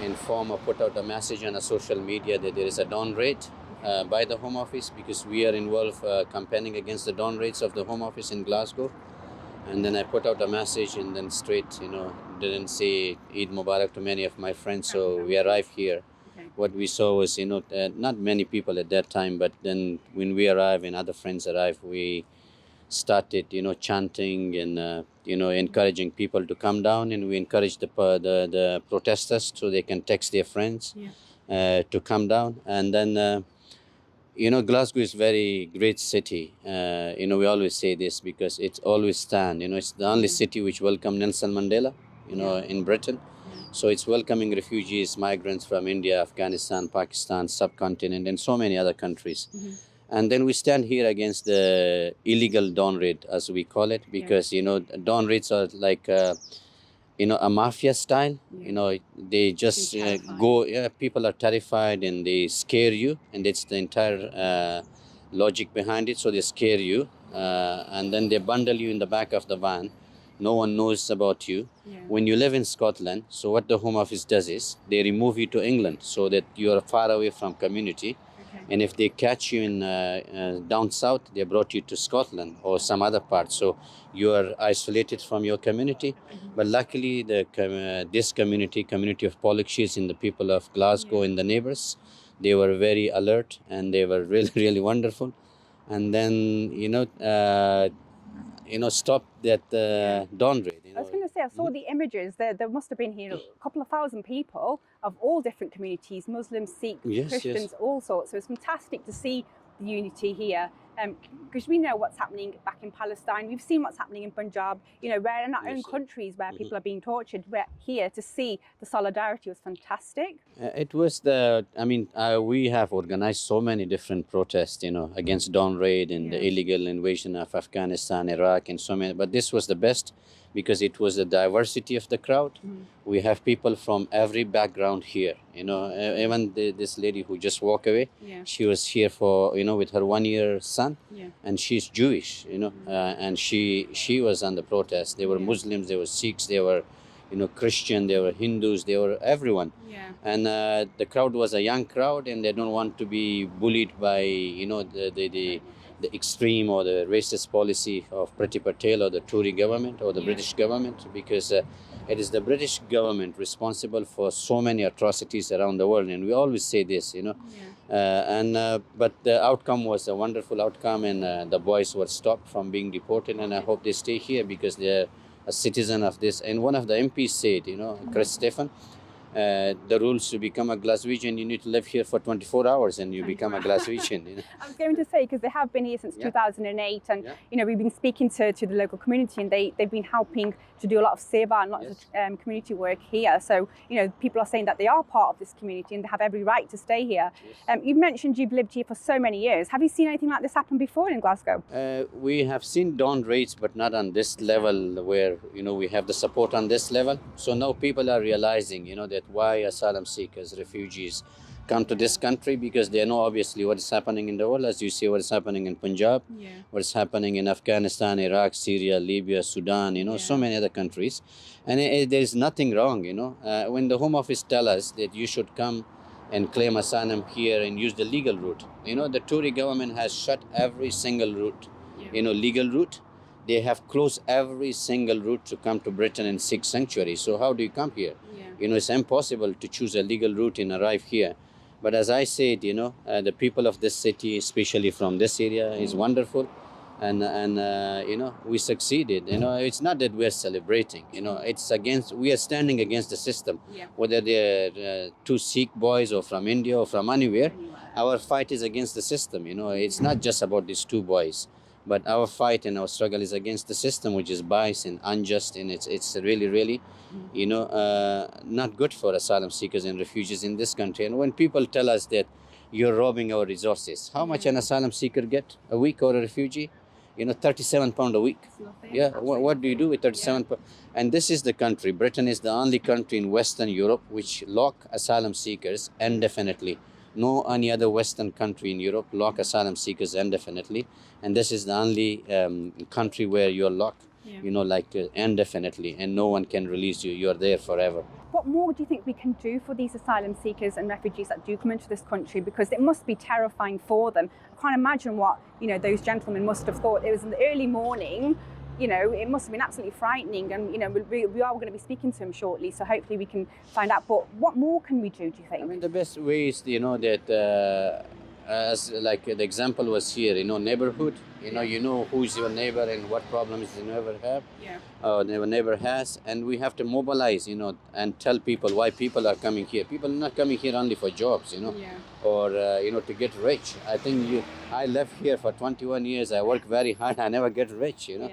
Speaker 10: inform or put out a message on a social media that there is a dawn raid by the Home Office, because we are involved campaigning against the dawn raids of the Home Office in Glasgow. And then I put out a message, and then straight, didn't say Eid Mubarak to many of my friends, so we arrived here. What we saw was, not many people at that time, but then when we arrived and other friends arrived, we started, chanting and, encouraging people to come down, and we encouraged the protesters so they can text their friends to come down. And then, Glasgow is a very great city. We always say this because it's always stand. It's the only city which welcomed Nelson Mandela, in Britain. So it's welcoming refugees, migrants from India, Afghanistan, Pakistan, subcontinent, and so many other countries. And then we stand here against the illegal dawn raid, as we call it, because, dawn raids are like, a mafia style. They just go, people are terrified and they scare you. And that's the entire logic behind it. So they scare you and then they bundle you in the back of the van. No one knows about you. When you live in Scotland, so what the Home Office does is they remove you to England so that you are far away from community. And if they catch you in down south, they brought you to Scotland or some other part. So you are isolated from your community. But luckily, this community of Pollokshiels and the people of Glasgow and the neighbours, they were very alert and they were really, really wonderful. And then, stop that dawn raid.
Speaker 1: I was going to say, I saw the images. There must have been here a couple of thousand people of all different communities, Muslims, Sikhs, Christians, all sorts. So it's fantastic to see the unity here. Because we know what's happening back in Palestine. We've seen what's happening in Punjab. We're in our own countries where people are being tortured. We're here to see the solidarity was fantastic.
Speaker 10: It was we have organized so many different protests, against dawn raid and the illegal invasion of Afghanistan, Iraq, and so many. But this was the best because it was the diversity of the crowd. We have people from every background here. Even this lady who just walked away, she was here for, with her 1-year son, and she's Jewish, and she was on the protest. They were Muslims, they were Sikhs, they were, Christian, they were Hindus, they were everyone. And the crowd was a young crowd, and they don't want to be bullied by, the extreme or the racist policy of Priti Patel or the Tory government or the British government, because it is the British government responsible for so many atrocities around the world. And we always say this, but the outcome was a wonderful outcome, and the boys were stopped from being deported, and I hope they stay here because they're a citizen of this. And one of the MPs said, Chris Stephen, the rules to become a Glaswegian, you need to live here for 24 hours and you become a Glaswegian.
Speaker 1: I was going to say, because they have been here since 2008, and we've been speaking to the local community, and they've been helping to do a lot of seva and lots of community work here. So, people are saying that they are part of this community and they have every right to stay here. You've mentioned you've lived here for so many years. Have you seen anything like this happen before in Glasgow?
Speaker 10: We have seen dawn raids, but not on this level where, we have the support on this level. So now people are realizing, that why asylum seekers, refugees come to this country, because they know obviously what is happening in the world, as you see what is happening in Punjab, what is happening in Afghanistan, Iraq, Syria, Libya, Sudan, so many other countries. And there is nothing wrong, when the Home Office tell us that you should come and claim asylum here and use the legal route. The Tory government has shut every single route, legal route. They have closed every single route to come to Britain and seek sanctuary. So how do you come here? It's impossible to choose a legal route and arrive here. But as I said, the people of this city, especially from this area, is wonderful. And we succeeded. It's not that we're celebrating, we are standing against the system. Whether they're two Sikh boys or from India or from anywhere, our fight is against the system. It's not just about these two boys. But our fight and our struggle is against the system, which is biased and unjust, and it's really, really, not good for asylum seekers and refugees in this country. And when people tell us that you're robbing our resources, how much an asylum seeker get a week or a refugee? £37 a week. What do you do with 37 pounds? And this is the country. Britain is the only country in Western Europe which lock asylum seekers indefinitely. No any other Western country in Europe lock asylum seekers indefinitely, and this is the only country where you're locked, indefinitely, and no one can release you. You're there forever.
Speaker 1: What more do you think we can do for these asylum seekers and refugees that do come into this country? Because it must be terrifying for them. I can't imagine what those gentlemen must have thought. It was in the early morning. you know, it must have been absolutely frightening. And, you know, we are going to be speaking to him shortly, so hopefully we can find out. But what more can we do, do you think?
Speaker 10: I mean, the best way is, you know, that as like the example was here, you know, neighborhood, you know who's your neighbor and what problems your neighbor have, your neighbor has, and we have to mobilize, you know, and tell people why people are coming here. People are not coming here only for jobs, you know, or you know, to get rich. I think I live here for 21 years. I work very hard. I never get rich, you know.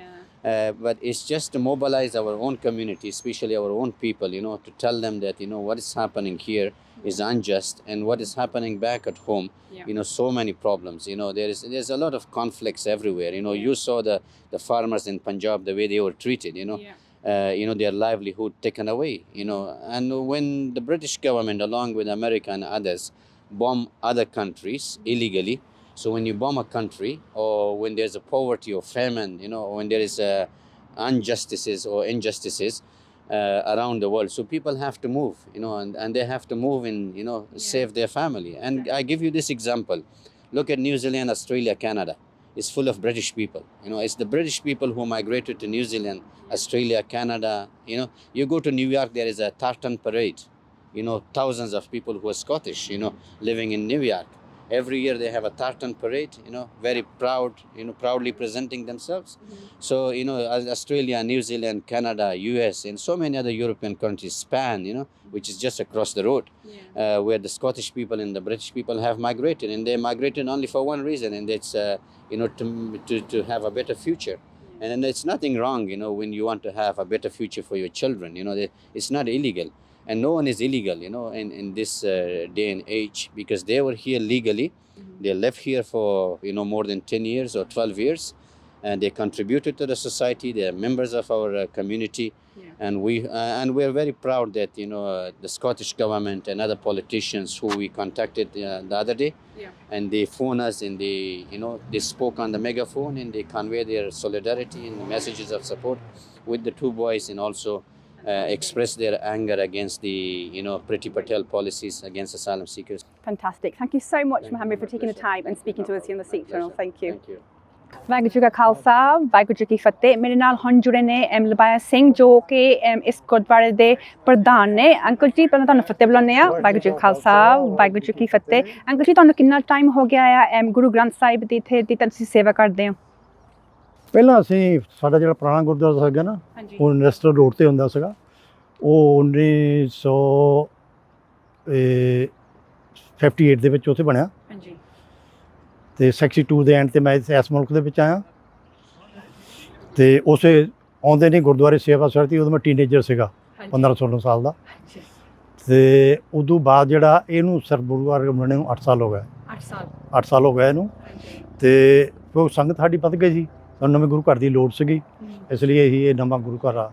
Speaker 10: But it's just to mobilize our own community, especially our own people, you know, to tell them that, you know, what is happening here is unjust, and what is happening back at home, you know, so many problems. You know, there's a lot of conflicts everywhere. You know, you saw the farmers in Punjab, the way they were treated, you know. You know, their livelihood taken away, you know. And when the British government, along with America and others, bomb other countries illegally, so when you bomb a country, or when there's a poverty or famine, you know, or when there is injustices or injustices around the world, so people have to move, you know, and they have to move and, you know, save their family. And I give you this example. Look at New Zealand, Australia, Canada. It's full of British people. You know, it's the British people who migrated to New Zealand, Australia, Canada. You know, you go to New York, there is a tartan parade. You know, thousands of people who are Scottish, you know, living in New York. Every year they have a tartan parade, you know, very proud, you know, proudly presenting themselves. So, you know, Australia, New Zealand, Canada, US, and so many other European countries, Spain, you know, which is just across the road, where the Scottish people and the British people have migrated. And they migrated only for one reason, and it's, you know, to have a better future. And then there's nothing wrong, you know, when you want to have a better future for your children, you know, it's not illegal. And no one is illegal, you know, in this day and age, because they were here legally. They lived here for, you know, more than 10 years or 12 years, and they contributed to the society. They are members of our community, and we're very proud that, you know, the Scottish government and other politicians who we contacted the other day, and they phone us, and they, you know, they spoke on the megaphone, and they convey their solidarity and messages of support with the two boys, and also express their anger against the, you know, Priti Patel policies against asylum seekers.
Speaker 1: Fantastic. Thank you so much, Mohammed, for taking the time and speaking to us here on the Sikh Channel. Thank you. Waheguru ji ਕਾ ਖਾਲਸਾ, ਵਾਹਿਗੁਰੂ ਜੀ ਕੀ ਫਤਿਹ। ਮੇਰੇ ਨਾਲ ਹੁਣ ਜੁੜੇ ਨੇ ਲਬਾਇਆ ਸਿੰਘ, ਜੋ ਕਿ ਇਸ ਗੁਰਦੁਆਰੇ ਦੇ ਪ੍ਰਧਾਨ ਨੇ। ਅੰਕਲ ਜੀ, ਪਹਿਲਾਂ ਤੁਹਾਨੂੰ ਫਤਿਹ ਬੁਲਾਉਂਦੇ ਆ। ਵਾਹਿਗੁਰੂ ਜੀ ਕਾ ਖਾਲਸਾ, ਵਾਹਿਗੁਰੂ ਜੀ ਕੀ ਫਤਿਹ। ਅੰਕਲ ਜੀ, ਤੁਹਾਨੂੰ ਕਿੰਨਾ ਟਾਈਮ ਹੋ ਗਿਆ ਆ ਗੁਰੂ ਗ੍ਰੰਥ ਸਾਹਿਬ ਦੀ ਇੱਥੇ ਦੀ ਤੁਸੀਂ ਸੇਵਾ ਕਰਦੇ ਹੋ?
Speaker 11: ਪਹਿਲਾਂ ਅਸੀਂ ਸਾਡਾ ਜਿਹੜਾ ਪੁਰਾਣਾ ਗੁਰਦੁਆਰਾ ਸੀਗਾ ਨਾ, ਉਹ ਇੰਡਸਟਰੀਅਲ ਰੋਡ ਤੇ ਹੁੰਦਾ ਸੀਗਾ। ਉਹ 1958 ਦੇ ਵਿੱਚ ਉੱਥੇ ਬਣਿਆ, ਤੇ ਸੈਕਸ਼ਨ 2 ਦੇ ਐਂਡ ਤੇ ਮੈਂ ਇਸ ਮੁਲਕ ਦੇ ਵਿੱਚ ਆਇਆ। ਤੇ ਉਸੇ ਆਉਂਦੇ ਨਹੀਂ ਗੁਰਦੁਆਰੇ ਸੇਵਾ ਸਰਤੀ, ਉਦੋਂ ਮੈਂ ਟੀਨੇਜਰ ਸੀਗਾ, 15-16 ਸਾਲ ਦਾ। ਤੇ ਉਦੋਂ ਬਾਅਦ ਜਿਹੜਾ ਇਹਨੂੰ ਗੁਰਦੁਆਰੇ ਬਣੇ ਨੂੰ 8 ਸਾਲ ਹੋ ਗਏ। 8 ਸਾਲ ਹੋ ਗਏ ਇਹਨੂੰ। ਤੇ ਉਹ ਸੰਗਤ ਸਾਡੀ ਵੱਧ ਗਈ ਸੀ, ਸਾਨੂੰ ਨਵੇਂ ਗੁਰੂ ਘਰ ਦੀ ਲੋੜ ਸੀਗੀ, ਇਸ ਲਈ ਇਹ ਨਵਾਂ ਗੁਰੂ ਘਰ ਆ।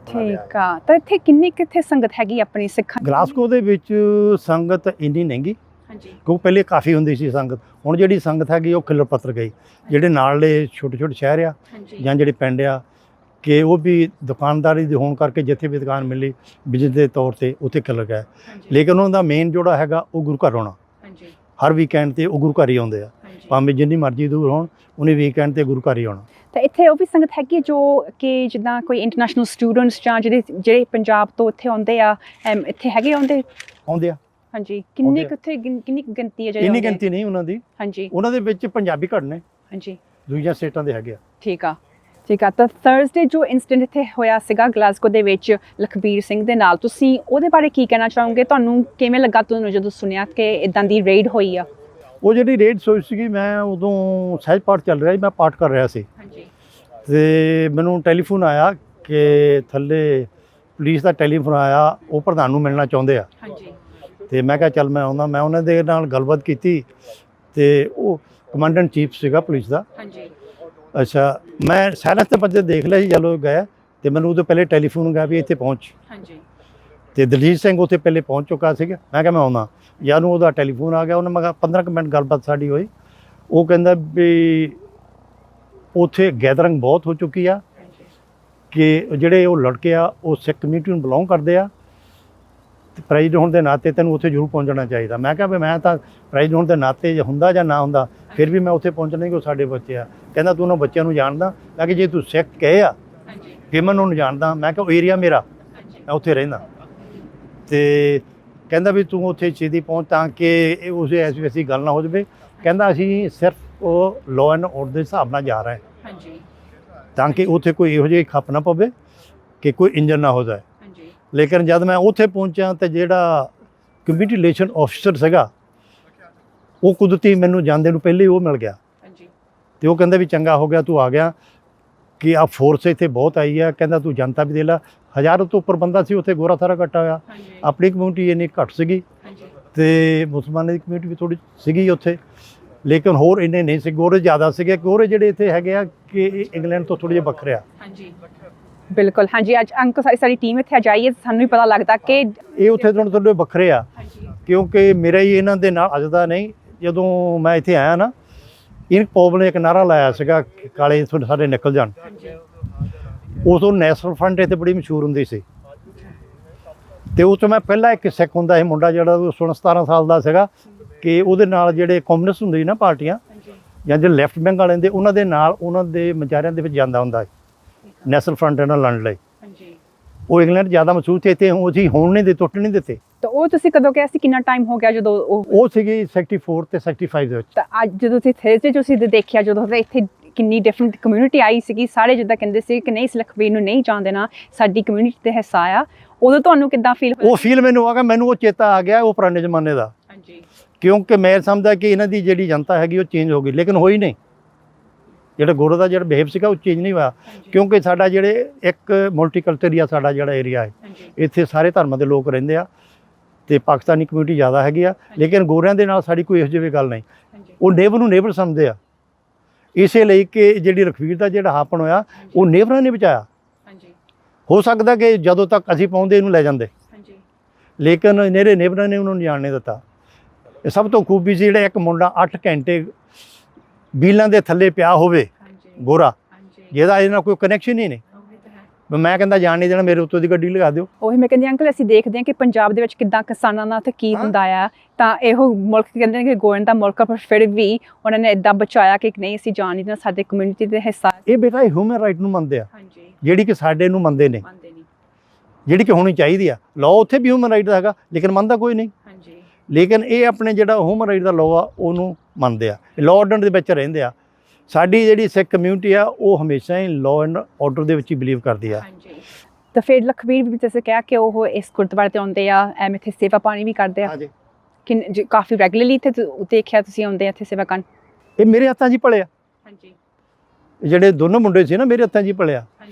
Speaker 1: ਠੀਕ ਆ। ਤਾਂ ਇੱਥੇ ਕਿੰਨੀ ਕਿੱਥੇ ਸੰਗਤ ਹੈਗੀ ਆਪਣੀ ਸਿੱਖਾਂ?
Speaker 11: ਗਲਾਸਗੋ ਦੇ ਵਿੱਚ ਸੰਗਤ ਇੰਨੀ ਨਹੀਂਗੀ, ਕਿਉਂਕਿ ਪਹਿਲੇ ਕਾਫੀ ਹੁੰਦੀ ਸੀ ਸੰਗਤ। ਹੁਣ ਜਿਹੜੀ ਸੰਗਤ ਹੈਗੀ ਉਹ ਖਿੱਲਰ ਪੱਤਰ ਗਈ। ਜਿਹੜੇ ਨਾਲਦੇ ਛੋਟੇ ਛੋਟੇ ਸ਼ਹਿਰ ਆ ਜਾਂ ਜਿਹੜੇ ਪਿੰਡ ਆ, ਕਿ ਉਹ ਵੀ ਦੁਕਾਨਦਾਰੀ ਦੇ ਹੋਣ ਕਰਕੇ ਜਿੱਥੇ ਵੀ ਦੁਕਾਨ ਮਿਲੀ ਬਿਜ਼ਨਸ ਦੇ ਤੌਰ ਤੇ ਉੱਥੇ ਖਿੱਲਰ ਗਏ। ਲੇਕਿਨ ਉਹਨਾਂ ਦਾ ਮੇਨ ਜਿਹੜਾ ਹੈਗਾ ਉਹ ਗੁਰੂ ਘਰ ਆਉਣਾ। ਹਰ ਵੀਕਐਂਡ ਤੇ ਉਹ ਗੁਰੂ ਘਰ ਹੀ ਆਉਂਦੇ ਆ, ਭਾਵੇਂ ਜਿੰਨੀ ਮਰਜ਼ੀ ਦੂਰ ਹੋਣ, ਉਹਨੇ ਵੀਕਐਂਡ ਤੇ ਗੁਰੂ ਘਰ ਹੀ ਆਉਣਾ।
Speaker 1: ਤਾਂ ਇੱਥੇ ਉਹ ਵੀ ਸੰਗਤ ਹੈਗੀ ਜੋ ਕਿ ਜਿੱਦਾਂ ਕੋਈ ਇੰਟਰਨੈਸ਼ਨਲ ਸਟੂਡੈਂਟਸ ਜਾਂ ਜਿਹੜੇ ਪੰਜਾਬ ਤੋਂ ਇੱਥੇ ਆਉਂਦੇ ਆ, ਇੱਥੇ ਹੈਗੇ ਆਉਂਦੇ
Speaker 11: ਆ।
Speaker 1: ਹਾਂਜੀ, ਕਿੰਨੀ ਗਿਣਤੀ ਹੈ ਜਿਹੜੀ?
Speaker 11: ਇੰਨੀ ਗਿਣਤੀ ਨਹੀਂ ਉਹਨਾਂ ਦੀ।
Speaker 1: ਹਾਂਜੀ,
Speaker 11: ਉਹਨਾਂ ਦੇ ਵਿੱਚ ਪੰਜਾਬੀ ਘੱਟ ਨੇ।
Speaker 1: ਹਾਂਜੀ,
Speaker 11: ਦੂਜੀਆਂ ਸਟੇਟਾਂ ਦੇ ਹੈਗੇ ਆ।
Speaker 1: ਠੀਕ ਆ, ਠੀਕ ਆ। ਤਾਂ ਥਰਸਡੇ ਜੋ ਇਨਸੀਡੈਂਟ ਇੱਥੇ ਹੋਇਆ ਸੀਗਾ ਗਲਾਸਗੋ ਦੇ ਵਿੱਚ ਲਖਬੀਰ ਸਿੰਘ ਦੇ ਨਾਲ, ਤੁਸੀਂ ਉਹਦੇ ਬਾਰੇ ਕੀ ਕਹਿਣਾ ਚਾਹੋਗੇ? ਤੁਹਾਨੂੰ ਕਿਵੇਂ ਲੱਗਾ ਤੁਹਾਨੂੰ ਜਦੋਂ ਸੁਣਿਆ ਕਿ ਇਦਾਂ ਦੀ ਰੇਡ ਹੋਈ ਆ?
Speaker 11: ਉਹ ਜਿਹੜੀ ਰੇਡ ਹੋਈ ਸੀਗੀ, ਮੈਂ ਉਦੋਂ ਸਹਿਜ ਪਾਠ ਚੱਲ ਰਿਹਾ ਸੀ, ਮੈਂ ਪਾਠ ਕਰ ਰਿਹਾ ਸੀ। ਤੇ ਮੈਨੂੰ ਟੈਲੀਫੋਨ ਆਇਆ ਕਿ ਥੱਲੇ ਪੁਲਿਸ ਦਾ ਟੈਲੀਫੋਨ ਆਇਆ, ਉਹ ਪ੍ਰਧਾਨ ਨੂੰ ਮਿਲਣਾ ਚਾਹੁੰਦੇ ਆ। ਤੇ ਮੈਂ ਕਿਹਾ ਚੱਲ ਮੈਂ ਆਉਂਦਾ। ਮੈਂ ਉਹਨਾਂ ਦੇ ਨਾਲ ਗੱਲਬਾਤ ਕੀਤੀ, ਤੇ ਉਹ ਕਮਾਂਡੈਂਟ ਚੀਫ ਸੀਗਾ ਪੁਲਿਸ ਦਾ। ਅੱਛਾ, ਮੈਂ ਸਾਇਲੈਂਸ ਤੇ ਬੰਦੇ ਦੇਖ ਲਿਆ ਸੀ ਜਦੋਂ ਗਏ, ਤੇ ਮੈਨੂੰ ਉਦੋਂ ਪਹਿਲੇ ਟੈਲੀਫੋਨ ਗਿਆ ਵੀ ਇੱਥੇ ਪਹੁੰਚ। ਤੇ ਦਲਜੀਤ ਸਿੰਘ ਉੱਥੇ ਪਹਿਲੇ ਪਹੁੰਚ ਚੁੱਕਾ ਸੀਗਾ। ਮੈਂ ਕਿਹਾ ਮੈਂ ਆਉਂਦਾ। ਜਾਂ ਨੂੰ ਉਹਦਾ ਟੈਲੀਫੋਨ ਆ ਗਿਆ। ਉਹਨੇ ਮੈਂ 15 ਕੁ ਮਿੰਟ ਗੱਲਬਾਤ ਸਾਡੀ ਹੋਈ। ਉਹ ਕਹਿੰਦਾ ਵੀ ਉੱਥੇ ਗੈਦਰਿੰਗ ਬਹੁਤ ਹੋ ਚੁੱਕੀ ਆ, ਕਿ ਜਿਹੜੇ ਉਹ ਲੜਕੇ ਆ ਉਹ ਸਿੱਖ ਕਮਿਊਨਿਟੀ ਨੂੰ ਬਿਲੋਂਗ ਕਰਦੇ ਆ, ਪ੍ਰੈਜ਼ੀਡੈਂਟ ਹੋਣ ਦੇ ਨਾਤੇ ਤੈਨੂੰ ਉੱਥੇ ਜ਼ਰੂਰ ਪਹੁੰਚਣਾ ਚਾਹੀਦਾ। ਮੈਂ ਕਿਹਾ ਵੀ ਮੈਂ ਤਾਂ ਪ੍ਰੈਜ਼ੀਡੈਂਟ ਹੋਣ ਦੇ ਨਾਤੇ ਜੇ ਹੁੰਦਾ ਜਾਂ ਨਾ ਹੁੰਦਾ ਫਿਰ ਵੀ ਮੈਂ ਉੱਥੇ ਪਹੁੰਚਣਾ ਹੀ, ਕਿ ਉਹ ਸਾਡੇ ਬੱਚੇ ਆ। ਕਹਿੰਦਾ ਤੂੰ ਉਹਨਾਂ ਬੱਚਿਆਂ ਨੂੰ ਜਾਣਦਾ? ਮੈਂ ਕਿਹਾ ਜੇ ਤੂੰ ਸਿੱਖ ਕਹੇ ਆ ਫਿਰ ਮੈਂ ਉਹਨੂੰ ਜਾਣਦਾ। ਮੈਂ ਕਿਹਾ ਉਹ ਏਰੀਆ ਮੇਰਾ, ਮੈਂ ਉੱਥੇ ਰਹਿੰਦਾ। ਤੇ ਕਹਿੰਦਾ ਵੀ ਤੂੰ ਉੱਥੇ ਛੇਤੀ ਪਹੁੰਚ ਤਾਂ ਕਿ ਉਸ ਐਸੀ ਗੱਲ ਨਾ ਹੋ ਜਾਵੇ। ਕਹਿੰਦਾ ਅਸੀਂ ਸਿਰਫ ਉਹ ਲਾਅ ਐਂਡ ਆਰਡਰ ਦੇ ਹਿਸਾਬ ਨਾਲ ਜਾ ਰਹੇ ਤਾਂ ਕਿ ਉੱਥੇ ਕੋਈ ਇਹੋ ਜਿਹੀ ਖੱਪ ਨਾ ਪਵੇ ਕਿ ਕੋਈ ਇੰਜਨ ਨਾ ਹੋ ਜਾਏ। ਲੇਕਿਨ ਜਦ ਮੈਂ ਉੱਥੇ ਪਹੁੰਚਿਆ ਤਾਂ ਜਿਹੜਾ ਕਮਿਊਨਿਟੀ ਰਿਲੇਸ਼ਨ ਆਫਿਸਰ ਸੀਗਾ ਉਹ ਕੁਦਰਤੀ ਮੈਨੂੰ ਜਾਂਦੇ ਨੂੰ ਪਹਿਲੇ ਉਹ ਮਿਲ ਗਿਆ ਤੇ ਉਹ ਕਹਿੰਦਾ ਵੀ ਚੰਗਾ ਹੋ ਗਿਆ ਤੂੰ ਆ ਗਿਆ, ਕਿ ਆ ਫੋਰਸ ਇੱਥੇ ਬਹੁਤ ਆਈ ਆ। ਕਹਿੰਦਾ ਤੂੰ ਜਨਤਾ ਵੀ ਦੇ ਲਾ, 1000 ਤੋਂ ਉੱਪਰ ਬੰਦਾ ਸੀ ਉੱਥੇ, ਗੋਰਾ ਸਾਰਾ ਇਕੱਠਾ ਹੋਇਆ। ਆਪਣੀ ਕਮਿਊਨਿਟੀ ਇੰਨੀ ਘੱਟ ਸੀਗੀ ਤੇ ਮੁਸਲਮਾਨਾਂ ਦੀ ਕਮਿਊਨਿਟੀ ਵੀ ਥੋੜ੍ਹੀ ਸੀਗੀ ਉੱਥੇ, ਲੇਕਿਨ ਹੋਰ ਇੰਨੇ ਨਹੀਂ ਸੀ। ਗੋਰੇ ਜ਼ਿਆਦਾ ਸੀਗੇ। ਗੋਰੇ ਜਿਹੜੇ ਇੱਥੇ ਹੈਗੇ ਆ ਕਿ ਇੰਗਲੈਂਡ ਤੋਂ ਥੋੜ੍ਹੇ ਜਿਹੇ ਵੱਖਰੇ ਆ।
Speaker 1: ਬਿਲਕੁਲ ਹਾਂਜੀ। ਅੱਜ ਅੰਕਲ ਸਾਡੀ ਟੀਮ ਇੱਥੇ ਅੱਜ ਆਈ ਹੈ, ਸਾਨੂੰ ਵੀ ਪਤਾ ਲੱਗਦਾ ਕਿ
Speaker 11: ਇਹ ਉੱਥੇ ਥੋੜ੍ਹੇ ਵੱਖਰੇ ਆ, ਕਿਉਂਕਿ ਮੇਰਾ ਹੀ ਇਹਨਾਂ ਦੇ ਨਾਲ ਅੱਜ ਦਾ ਨਹੀਂ। ਜਦੋਂ ਮੈਂ ਇੱਥੇ ਆਇਆ ਨਾ, ਇਨਕ ਪੌਬ ਨੇ ਇੱਕ ਨਾਰਾ ਲਾਇਆ ਸੀਗਾ ਕਿ ਕਾਲੇ ਸਾਡੇ ਨਿਕਲ ਜਾਣ। ਉਦੋਂ ਨੈਸ਼ਨਲ ਫਰੰਟ ਇੱਥੇ ਬੜੀ ਮਸ਼ਹੂਰ ਹੁੰਦੀ ਸੀ ਤੇ ਉਹ 'ਚ ਮੈਂ ਪਹਿਲਾਂ ਇੱਕ ਸਿੱਖ ਹੁੰਦਾ ਸੀ ਮੁੰਡਾ ਜਿਹੜਾ 16-17 ਸਾਲ ਦਾ ਸੀਗਾ, ਕਿ ਉਹਦੇ ਨਾਲ ਜਿਹੜੇ ਕਮਿਊਨਿਸਟ ਹੁੰਦੇ ਸੀ ਨਾ ਪਾਰਟੀਆਂ ਜਾਂ ਜਿਹੜੇ ਲੈਫਟ ਵਿੰਗ ਵਾਲੇ ਹੁੰਦੇ, ਉਹਨਾਂ ਦੇ ਨਾਲ ਉਹਨਾਂ ਦੇ ਵਿਚਾਰਿਆਂ ਦੇ ਵਿੱਚ ਜਾਂਦਾ ਹੁੰਦਾ ਸੀ ਨੈਸ਼ਨਲ ਫਰੰਟ ਨਾਲ ਲੜਨ ਲਈ। ਉਹ ਇੰਗਲੈਂਡ ਜ਼ਿਆਦਾ ਮਸ਼ਹੂਰ ਸੀ। ਇੱਥੇ ਉਹ ਜੀ ਹੋਣ ਨਹੀਂ ਦੇ, ਟੁੱਟ ਨਹੀਂ ਦਿੱਤੇ।
Speaker 1: ਤਾਂ ਉਹ ਤੁਸੀਂ ਕਦੋਂ ਕਿਹਾ ਸੀ, ਕਿੰਨਾ ਟਾਈਮ ਹੋ ਗਿਆ ਜਦੋਂ
Speaker 11: ਉਹ ਸੀਗੀ 64 ਤੇ 65 ਦੇ ਵਿੱਚ।
Speaker 1: ਤਾਂ ਅੱਜ ਜਦੋਂ ਤੁਸੀਂ ਥਰਸਡੇ ਤੁਸੀਂ ਦੇਖਿਆ, ਜਦੋਂ ਇੱਥੇ ਕਿੰਨੀ ਡਿਫਰੈਂਟ ਕਮਿਊਨਿਟੀ ਆਈ ਸੀਗੀ, ਸਾਰੇ ਜਿੱਦਾਂ ਕਹਿੰਦੇ ਸੀ ਕਿ ਨਹੀਂ ਲਖਬੀਰ ਨੂੰ ਨਹੀਂ ਜਾਣ ਦੇਣਾ, ਸਾਡੀ ਕਮਿਊਨਿਟੀ ਤੇ ਹਿੱਸਾ ਆ, ਉਦੋਂ ਤੁਹਾਨੂੰ ਕਿੱਦਾਂ ਫੀਲ ਹੋਇਆ?
Speaker 11: ਉਹ ਫੀਲ ਮੈਨੂੰ ਆ ਗਿਆ, ਮੈਨੂੰ ਉਹ ਚੇਤਾ ਆ ਗਿਆ ਉਹ ਪੁਰਾਣੇ ਜ਼ਮਾਨੇ ਦਾ। ਕਿਉਂਕਿ ਮੈਂ ਸਮਝਦਾ ਕਿ ਇਹਨਾਂ ਦੀ ਜਿਹੜੀ ਜਨਤਾ ਹੈਗੀ ਉਹ ਚੇਂਜ ਹੋ ਗਈ, ਲੇਕਿਨ ਹੋਈ ਨਹੀਂ। ਜਿਹੜਾ ਗੋਰੇ ਦਾ ਜਿਹੜਾ ਬਿਹੇਵ ਸੀਗਾ ਉਹ ਚੇਂਜ ਨਹੀਂ ਹੋਇਆ, ਕਿਉਂਕਿ ਸਾਡਾ ਜਿਹੜੇ ਇੱਕ ਮਲਟੀਕਲਚਰ ਆ ਸਾਡਾ ਜਿਹੜਾ ਏਰੀਆ ਹੈ, ਇੱਥੇ ਸਾਰੇ ਧਰਮਾਂ ਦੇ ਲੋਕ ਰਹਿੰਦੇ ਆ ਤੇ ਪਾਕਿਸਤਾਨੀ ਕਮਿਊਨਿਟੀ ਜ਼ਿਆਦਾ ਹੈਗੀ ਆ, ਲੇਕਿਨ ਗੋਰਿਆਂ ਦੇ ਨਾਲ ਸਾਡੀ ਕੋਈ ਇਹੋ ਜਿਹੀ ਗੱਲ ਨਹੀਂ। ਉਹ ਨੇਬਰ ਨੂੰ ਨੇਬਰ ਸਮਝਦੇ ਆ। ਇਸੇ ਲਈ ਕਿ ਜਿਹੜੀ ਲਖਵੀਰ ਦਾ ਜਿਹੜਾ ਹਾਪਣ ਹੋਇਆ ਉਹ ਨੇਬਰਾਂ ਨੇ ਬਚਾਇਆ। ਹੋ ਸਕਦਾ ਕਿ ਜਦੋਂ ਤੱਕ ਅਸੀਂ ਪਹੁੰਚਦੇ ਇਹਨੂੰ ਲੈ ਜਾਂਦੇ, ਲੇਕਿਨ ਮੇਰੇ ਨੇਬਰਾਂ ਨੇ ਉਹਨਾਂ ਨੂੰ ਜਾਣ ਨਹੀਂ ਦਿੱਤਾ। ਇਹ ਸਭ ਤੋਂ ਖੂਬੀ ਸੀ ਜਿਹੜਾ ਇੱਕ ਮੁੰਡਾ 8 ਘੰਟੇ ਬੀਲਾਂ ਦੇ ਥੱਲੇ ਪਿਆ ਹੋਵੇ ਗੋਰਾ, ਜਿਹਦਾ ਇਹਦੇ ਨਾਲ ਕੋਈ ਕਨੈਕਸ਼ਨ ਹੀ ਨਹੀਂ। ਮੈਂ ਕਹਿੰਦਾ ਜਾਣ ਨਹੀਂ ਦੇਣਾ, ਮੇਰੇ ਉੱਤੋਂ ਦੀ ਗੱਡੀ ਲਗਾ ਦਿਓ।
Speaker 1: ਉਹੀ ਮੈਂ ਕਹਿੰਦੀ ਅੰਕਲ, ਅਸੀਂ ਦੇਖਦੇ ਹਾਂ ਕਿ ਪੰਜਾਬ ਦੇ ਵਿੱਚ ਕਿੱਦਾਂ ਕਿਸਾਨਾਂ ਨਾਲ ਤੇ ਕੀ ਹੁੰਦਾ ਆ, ਤਾਂ ਇਹੋ ਮੁਲਕ ਕਹਿੰਦੇ ਨੇ ਕਿ ਗੋਇੰ ਦਾ ਮੁਲਕ, ਪਰ ਫਿਰ ਵੀ ਉਹਨਾਂ ਨੇ ਇਦਾਂ ਬਚਾਇਆ ਕਿ ਨਹੀਂ ਅਸੀਂ ਜਾਣ ਨਹੀਂ ਦੇਣਾ, ਸਾਡੇ ਕਮਿਊਨਿਟੀ ਦੇ ਹਿੱਸਾ।
Speaker 11: ਇਹ ਬੇਟਾ ਇਹ ਹਿਊਮਨ ਰਾਈਟ ਨੂੰ ਮੰਨਦੇ ਆ, ਜਿਹੜੀ ਕਿ ਸਾਡੇ ਨੂੰ ਮੰਨਦੇ ਨੇ, ਜਿਹੜੀ ਕਿ ਹੋਣੀ ਚਾਹੀਦੀ ਆ। ਲਾਅ ਉੱਥੇ ਵੀ ਹਿਊਮਨ ਰਾਈਟ ਦਾ ਹੈਗਾ, ਲੇਕਿਨ ਮੰਨਦਾ ਕੋਈ ਨਹੀਂ। ਲੇਕਿਨ ਇਹ ਆਪਣੇ ਜਿਹੜਾ ਹਿਊਮਨ ਰਾਈਟ ਦਾ ਲਾਅ ਆ ਉਹਨੂੰ ਮੰਨਦੇ ਆ, ਲਾਅ ਆਰਡਰ ਦੇ ਵਿੱਚ ਰਹਿੰਦੇ ਆ। ਸਾਡੀ ਜਿਹੜੀ ਸਿੱਖ ਕਮਿਊਨਿਟੀ ਆ ਉਹ ਹਮੇਸ਼ਾ ਹੀ ਲਾਅ ਐਂਡ ਆਰਡਰ ਦੇ ਵਿੱਚ ਹੀ ਬਿਲੀਵ ਕਰਦੀ ਆ।
Speaker 1: ਤਾਂ ਫਿਰ ਲਖਬੀਰ ਵੀ ਤੁਸੀਂ ਕਿਹਾ ਕਿ ਉਹ ਇਸ ਗੁਰਦੁਆਰੇ ਤੇ ਆਉਂਦੇ ਆ, ਐਵੇਂ ਇੱਥੇ ਸੇਵਾ ਪਾਣੀ ਵੀ ਕਰਦੇ ਆ ਕਿ ਕਾਫੀ ਰੈਗੂਲਰਲੀ ਇੱਥੇ ਦੇਖਿਆ ਤੁਸੀਂ ਆਉਂਦੇ ਆ ਇੱਥੇ ਸੇਵਾ ਕਰਨ?
Speaker 11: ਇਹ ਮੇਰੇ ਹੱਥਾਂ 'ਚ ਹੀ ਪਲਿਆ। ਜਿਹੜੇ ਦੋਨੋਂ ਮੁੰਡੇ ਸੀ ਨਾ ਮੇਰੇ ਹੱਥਾਂ 'ਚ ਹੀ ਪਲਿਆ,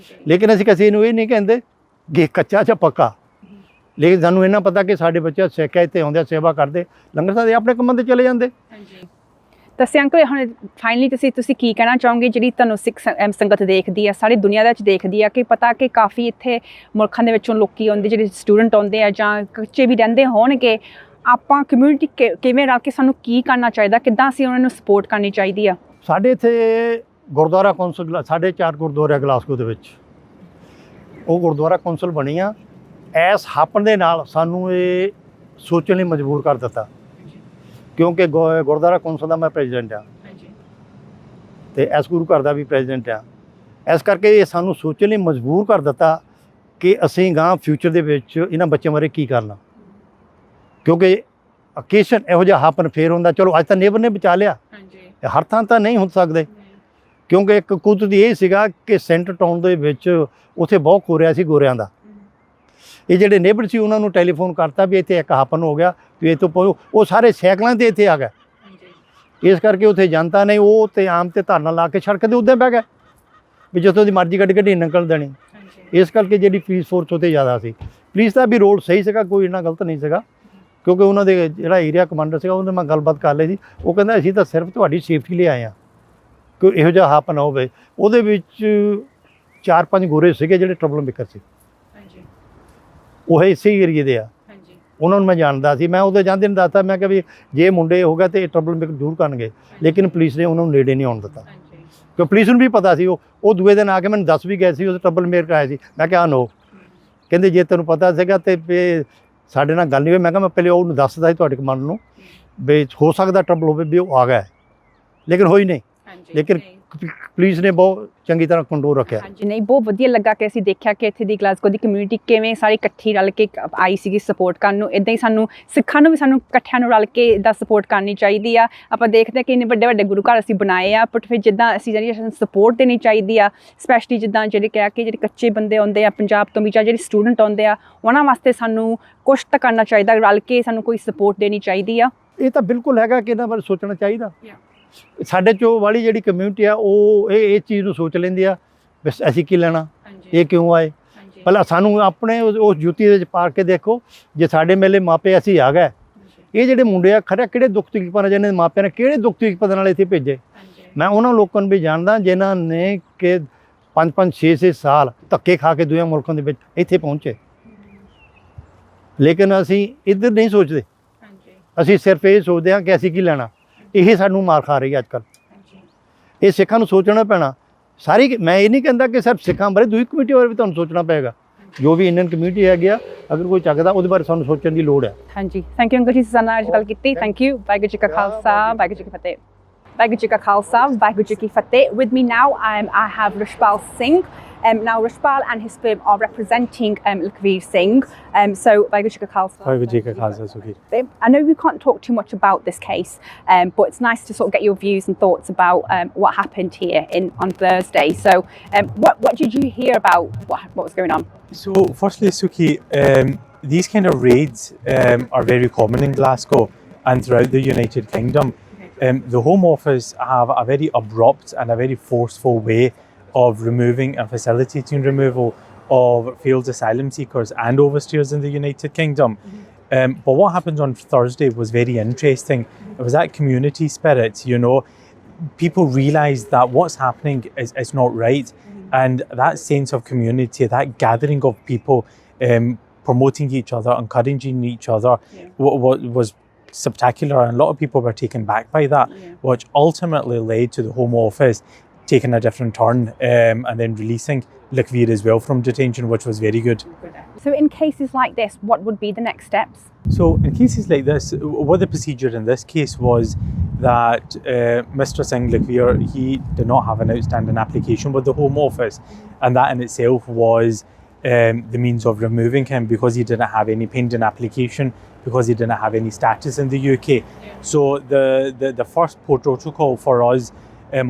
Speaker 11: ਲੇਕਿਨ ਅਸੀਂ ਕਿਸੇ ਨੂੰ ਇਹ ਨਹੀਂ ਕਹਿੰਦੇ ਕਿ ਕੱਚਾ ਜਾਂ ਪੱਕਾ, ਲੇਕਿਨ ਸਾਨੂੰ ਇਹਨਾਂ ਪਤਾ ਕਿ ਸਾਡੇ ਬੱਚੇ ਸਿੱਖ ਇੱਥੇ ਆਉਂਦੇ ਸੇਵਾ ਕਰਦੇ, ਲੰਗਰ ਸਾਹਿਬ ਆਪਣੇ ਕੰਮਾਂ ਤੇ ਚਲੇ ਜਾਂਦੇ।
Speaker 1: ਦੱਸਿਆ ਅੰਕਲ, ਹੁਣ ਫਾਈਨਲੀ ਤੁਸੀਂ ਕੀ ਕਹਿਣਾ ਚਾਹੋਗੇ ਜਿਹੜੀ ਤੁਹਾਨੂੰ ਸਿੱਖ ਸੰਗਤ ਦੇਖਦੀ ਆ, ਸਾਰੀ ਦੁਨੀਆ ਦੇ ਵਿੱਚ ਦੇਖਦੀ ਆ, ਕਿ ਪਤਾ ਕਿ ਕਾਫੀ ਇੱਥੇ ਮੁਲਕਾਂ ਦੇ ਵਿੱਚੋਂ ਲੋਕੀ ਆਉਂਦੇ, ਜਿਹੜੇ ਸਟੂਡੈਂਟ ਆਉਂਦੇ ਆ ਜਾਂ ਬੱਚੇ ਵੀ ਰਹਿੰਦੇ ਹੋਣਗੇ, ਆਪਾਂ ਕਮਿਊਨਿਟੀ ਕਿਵੇਂ ਰੱਖ ਕੇ ਸਾਨੂੰ ਕੀ ਕਰਨਾ ਚਾਹੀਦਾ, ਕਿੱਦਾਂ ਅਸੀਂ ਉਹਨਾਂ ਨੂੰ ਸਪੋਰਟ ਕਰਨੀ ਚਾਹੀਦੀ ਆ?
Speaker 11: ਸਾਡੇ ਇੱਥੇ ਗੁਰਦੁਆਰਾ ਕੌਂਸਲ 4.5 ਗੁਰਦੁਆਰੇ ਗਲਾਸਗੋ ਦੇ ਵਿੱਚ, ਉਹ ਗੁਰਦੁਆਰਾ ਕੌਂਸਲ ਬਣੀ ਆ। ਇਸ ਹਾਪਣ ਦੇ ਨਾਲ ਸਾਨੂੰ ਇਹ ਸੋਚਣ ਲਈ ਮਜਬੂਰ ਕਰ ਦਿੱਤਾ, ਕਿਉਂਕਿ ਗੁਰਦੁਆਰਾ ਕੌਂਸਲ ਦਾ ਮੈਂ ਪ੍ਰੈਜ਼ੀਡੈਂਟ ਆ ਤੇ ਇਸ ਗੁਰੂ ਘਰ ਦਾ ਵੀ ਪ੍ਰੈਜ਼ੀਡੈਂਟ ਆ। ਇਸ ਕਰਕੇ ਇਹ ਸਾਨੂੰ ਸੋਚਣ ਲਈ ਮਜਬੂਰ ਕਰ ਦਿੱਤਾ ਕਿ ਅਸੀਂ ਗਾਂ ਫਿਊਚਰ ਦੇ ਵਿੱਚ ਇਹਨਾਂ ਬੱਚਿਆਂ ਬਾਰੇ ਕੀ ਕਰਨਾ, ਕਿਉਂਕਿ ਓਕੇਸ਼ਨ ਇਹੋ ਜਿਹਾ ਹਾਪਨ ਫੇਰ ਹੁੰਦਾ। ਚਲੋ ਅੱਜ ਤਾਂ ਨੇਬਰ ਨੇ ਬਚਾ ਲਿਆ, ਹਰ ਥਾਂ ਤਾਂ ਨਹੀਂ ਹੋ ਸਕਦੇ, ਕਿਉਂਕਿ ਇੱਕ ਕੁਦਰਤੀ ਇਹ ਸੀਗਾ ਕਿ ਸੈਂਟਰ ਟਾਊਨ ਦੇ ਵਿੱਚ ਉੱਥੇ ਬਹੁਤ ਹੋ ਰਿਹਾ ਸੀ ਗੋਰਿਆਂ ਦਾ। ਇਹ ਜਿਹੜੇ ਨੇਬਰ ਸੀ ਉਹਨਾਂ ਨੂੰ ਟੈਲੀਫੋਨ ਕਰਤਾ ਵੀ ਇੱਥੇ ਇੱਕ ਹਾਪਨ ਹੋ ਗਿਆ, ਵੀ ਇੱਥੋਂ ਪਹੁੰਚੋ। ਉਹ ਸਾਰੇ ਸਾਈਕਲਾਂ 'ਤੇ ਇੱਥੇ ਆ ਗਏ, ਇਸ ਕਰਕੇ ਉੱਥੇ ਜਨਤਾ ਨੇ ਉਹ ਤੇ ਆਮ ਤੇ ਧਰਨਾ ਲਾ ਕੇ ਸੜਕ 'ਤੇ ਉੱਦਾਂ ਬਹਿ ਗਏ ਵੀ ਜਿੱਥੋਂ ਦੀ ਮਰਜ਼ੀ ਗੱਡੀ ਨਿਕਲ ਦੇਣੀ। ਇਸ ਕਰਕੇ ਜਿਹੜੀ ਪੁਲਿਸ ਫੋਰਸ ਉੱਥੇ ਜ਼ਿਆਦਾ ਸੀ। ਪੁਲਿਸ ਦਾ ਵੀ ਰੋਲ ਸਹੀ ਸੀਗਾ, ਕੋਈ ਇੰਨਾ ਗਲਤ ਨਹੀਂ ਸੀਗਾ, ਕਿਉਂਕਿ ਉਹਨਾਂ ਦੇ ਜਿਹੜਾ ਏਰੀਆ ਕਮਾਂਡਰ ਸੀਗਾ ਉਹਦੇ ਨਾਲ ਗੱਲਬਾਤ ਕਰ ਲਈ ਸੀ। ਉਹ ਕਹਿੰਦਾ ਅਸੀਂ ਤਾਂ ਸਿਰਫ ਤੁਹਾਡੀ ਸੇਫਟੀ ਲਈ ਆਏ ਹਾਂ, ਕੋਈ ਇਹੋ ਜਿਹਾ ਹਾਪ ਨਾ ਹੋਵੇ। ਉਹਦੇ ਵਿੱਚ 4-5 ਗੋਰੇ ਸੀਗੇ ਜਿਹੜੇ ਟਰਬਲ ਮੇਕਰ ਸੀ, ਉਹ ਇਸੇ ਏਰੀਏ ਦੇ ਆ। ਉਹਨਾਂ ਨੂੰ ਮੈਂ ਜਾਣਦਾ ਸੀ, ਮੈਂ ਉਹਦੇ ਜਾਂਦੇ ਨੂੰ ਦੱਸਤਾ, ਮੈਂ ਕਿਹਾ ਵੀ ਜੇ ਮੁੰਡੇ ਹੋ ਗਿਆ ਤੇ ਟਰਬਲ ਮੇਕਰ ਜ਼ਰੂਰ ਕਰਨਗੇ, ਲੇਕਿਨ ਪੁਲਿਸ ਨੇ ਉਹਨਾਂ ਨੂੰ ਨੇੜੇ ਨਹੀਂ ਆਉਣ ਦਿੱਤਾ, ਕਿਉਂਕਿ ਪੁਲਿਸ ਨੂੰ ਵੀ ਪਤਾ ਸੀ। ਉਹ ਦੂਏ ਦਿਨ ਆ ਕੇ ਮੈਨੂੰ ਦੱਸ ਵੀ ਗਏ ਸੀ ਉਹ ਟਰਬਲ ਮੇਕਰ ਆਏ ਸੀ। ਮੈਂ ਕਿਹਾ ਨੋ, ਕਹਿੰਦੇ ਜੇ ਤੈਨੂੰ ਪਤਾ ਸੀਗਾ ਤੇ ਸਾਡੇ ਨਾਲ ਗੱਲ ਨਹੀਂ ਹੋਈ। ਮੈਂ ਕਿਹਾ ਮੈਂ ਪਹਿਲੇ ਉਹਨੂੰ ਦੱਸਦਾ ਸੀ ਤੁਹਾਡੇ ਕਮਾਂਡ ਨੂੰ ਵੀ ਹੋ ਸਕਦਾ ਟਰਬਲ ਹੋਵੇ ਵੀ ਉਹ ਆ ਗਿਆ, ਲੇਕਿਨ ਹੋਈ ਨਹੀਂ। ਲੇਕਿਨ ਪੁਲਿਸ ਨੇ ਬਹੁਤ ਚੰਗੀ ਤਰ੍ਹਾਂ ਕੰਟਰੋਲ ਰੱਖਿਆ।
Speaker 1: ਹਾਂਜੀ, ਨਹੀਂ ਬਹੁਤ ਵਧੀਆ ਲੱਗਾ ਕਿ ਅਸੀਂ ਦੇਖਿਆ ਕਿ ਇੱਥੇ ਦੀ ਗਲਾਸਗੋ ਦੀ ਕਮਿਊਨਿਟੀ ਕਿਵੇਂ ਸਾਰੀ ਇਕੱਠੀ ਰਲ ਕੇ ਆਈ ਸੀਗੀ ਸਪੋਰਟ ਕਰਨ ਨੂੰ। ਇੱਦਾਂ ਹੀ ਸਾਨੂੰ ਸਿੱਖਾਂ ਨੂੰ ਵੀ ਸਾਨੂੰ ਇਕੱਠਿਆਂ ਨੂੰ ਰਲ ਕੇ ਇੱਦਾਂ ਸਪੋਰਟ ਕਰਨੀ ਚਾਹੀਦੀ ਆ। ਆਪਾਂ ਦੇਖਦੇ ਹਾਂ ਕਿ ਇੰਨੇ ਵੱਡੇ ਵੱਡੇ ਗੁਰੂ ਘਰ ਅਸੀਂ ਬਣਾਏ ਆ, ਬਟ ਫਿਰ ਜਿੱਦਾਂ ਅਸੀਂ ਜਿਹੜੀ ਸਪੋਰਟ ਦੇਣੀ ਚਾਹੀਦੀ ਆ, ਸਪੈਸ਼ਲੀ ਜਿੱਦਾਂ ਜਿਹੜੇ ਕਹਿ ਕੇ ਜਿਹੜੇ ਕੱਚੇ ਬੰਦੇ ਆਉਂਦੇ ਆ ਪੰਜਾਬ ਤੋਂ ਵੀ, ਜਾਂ ਜਿਹੜੇ ਸਟੂਡੈਂਟ ਆਉਂਦੇ ਆ, ਉਹਨਾਂ ਵਾਸਤੇ ਸਾਨੂੰ ਕੁਛ ਤਾਂ ਕਰਨਾ ਚਾਹੀਦਾ, ਰਲ ਕੇ ਸਾਨੂੰ ਕੋਈ ਸਪੋਰਟ ਦੇਣੀ ਚਾਹੀਦੀ ਆ।
Speaker 11: ਇਹ ਤਾਂ ਬਿਲਕੁਲ ਹੈਗਾ ਕਿ ਇਹਨਾਂ ਬਾਰੇ ਸੋਚਣਾ ਚਾਹੀਦਾ। ਸਾਡੇ ਚੋਂ ਵਾਲੀ ਜਿਹੜੀ ਕਮਿਊਨਿਟੀ ਆ ਉਹ ਇਹ ਚੀਜ਼ ਨੂੰ ਸੋਚ ਲੈਂਦੀ ਆ ਵੀ ਅਸੀਂ ਕੀ ਲੈਣਾ, ਇਹ ਕਿਉਂ ਆਏ। ਭਲਾ ਸਾਨੂੰ ਆਪਣੇ ਉਸ ਜੁੱਤੀ ਦੇ ਵਿੱਚ ਪਾ ਕੇ ਦੇਖੋ, ਜੇ ਸਾਡੇ ਮੇਲੇ ਮਾਪੇ ਅਸੀਂ ਆ ਗਏ, ਇਹ ਜਿਹੜੇ ਮੁੰਡੇ ਆ ਖਰੇ ਕਿਹੜੇ ਦੁੱਖ ਤਕਲੀਫਾਂ ਨਾਲ ਜਿਹਨਾਂ ਦੇ ਮਾਪਿਆਂ ਨੇ ਕਿਹੜੇ ਦੁੱਖ ਤਕਲੀਫਾਂ ਨਾਲ ਇੱਥੇ ਭੇਜੇ। ਮੈਂ ਉਹਨਾਂ ਲੋਕਾਂ ਨੂੰ ਵੀ ਜਾਣਦਾ ਜਿਨ੍ਹਾਂ ਨੇ ਕਿ 5-5 6-6 ਸਾਲ ਧੱਕੇ ਖਾ ਕੇ ਦੂਜੇ ਮੁਲਕਾਂ ਦੇ ਵਿੱਚ ਇੱਥੇ ਪਹੁੰਚੇ, ਲੇਕਿਨ ਅਸੀਂ ਇੱਧਰ ਨਹੀਂ ਸੋਚਦੇ। ਅਸੀਂ ਸਿਰਫ ਇਹ ਸੋਚਦੇ ਹਾਂ ਕਿ ਅਸੀਂ ਕੀ ਲੈਣਾ। ਇਹ ਸਾਨੂੰ ਮਾਰ ਖਾ ਰਹੀ ਹੈ ਅੱਜ ਕੱਲ੍ਹ। ਇਹ ਸਿੱਖਾਂ ਨੂੰ ਸੋਚਣਾ ਪੈਣਾ ਸਾਰੀ। ਮੈਂ ਇਹ ਨਹੀਂ ਕਹਿੰਦਾ ਕਿ ਸਿਰਫ ਸਿੱਖਾਂ ਬਾਰੇ, ਦੂਜੀ ਕਮਿਊਨਿਟੀ ਬਾਰੇ ਵੀ ਤੁਹਾਨੂੰ ਸੋਚਣਾ ਪਏਗਾ। ਜੋ ਵੀ ਇੰਡੀਅਨ ਕਮਿਊਨਿਟੀ ਹੈਗੀ ਆ, ਅਗਰ ਕੋਈ ਚੱਕਦਾ ਉਹਦੇ ਬਾਰੇ ਸਾਨੂੰ ਸੋਚਣ ਦੀ ਲੋੜ ਹੈ।
Speaker 1: ਹਾਂਜੀ, ਥੈਂਕ ਯੂ ਅੰਕਲ ਜੀ, ਸਾਨੂੰ ਅੱਜ ਗੱਲ ਕੀਤੀ। Thank you. ਵਾਹਿਗੁਰੂ ਜੀ ਕਾ ਖਾਲਸਾ, ਵਾਹਿਗੁਰੂ ਜੀ ਕੀ ਫਤਿਹ। ਵਾਹਿਗੁਰੂ ਜੀ ਕਾ ਖਾਲਸਾ, ਵਾਹਿਗੁਰੂ ਜੀ ਕੀ ਫਤਿਹ। With me now, I have Rishpal Singh. Now Rishpal and his firm are representing Lakhbir Singh. So Vaiguru Ji Ka Khalsa.
Speaker 12: Vaiguru Ji Ka Khalsa, Sukhir.
Speaker 1: I know we can't talk too much about this case, but it's nice to sort of get your views and thoughts about what happened here on Thursday. So what did you hear about what was going on?
Speaker 12: So firstly, Suki, these kind of raids are very common in Glasgow and throughout the United Kingdom. The Home Office have a very abrupt and a very forceful way of removing and facilitating removal of failed asylum seekers and overstayers in the United Kingdom. But what happened on Thursday was very interesting. It was that community spirit, you know. People realised that what's happening is not right. And that sense of community, that gathering of people promoting each other, encouraging each other, was spectacular. And a lot of people were taken back by that, which ultimately led to the Home Office taking a different turn and then releasing Lakhbir as well from detention, which was very good.
Speaker 1: So in cases like this, what would be the next steps?
Speaker 12: So in cases like this, what the procedure in this case was that Mr. Singh Lakhbir, he did not have an outstanding application with the Home Office, and that in itself was the means of removing him because he didn't have any pending application, because he didn't have any status in the UK. So the first protocol for us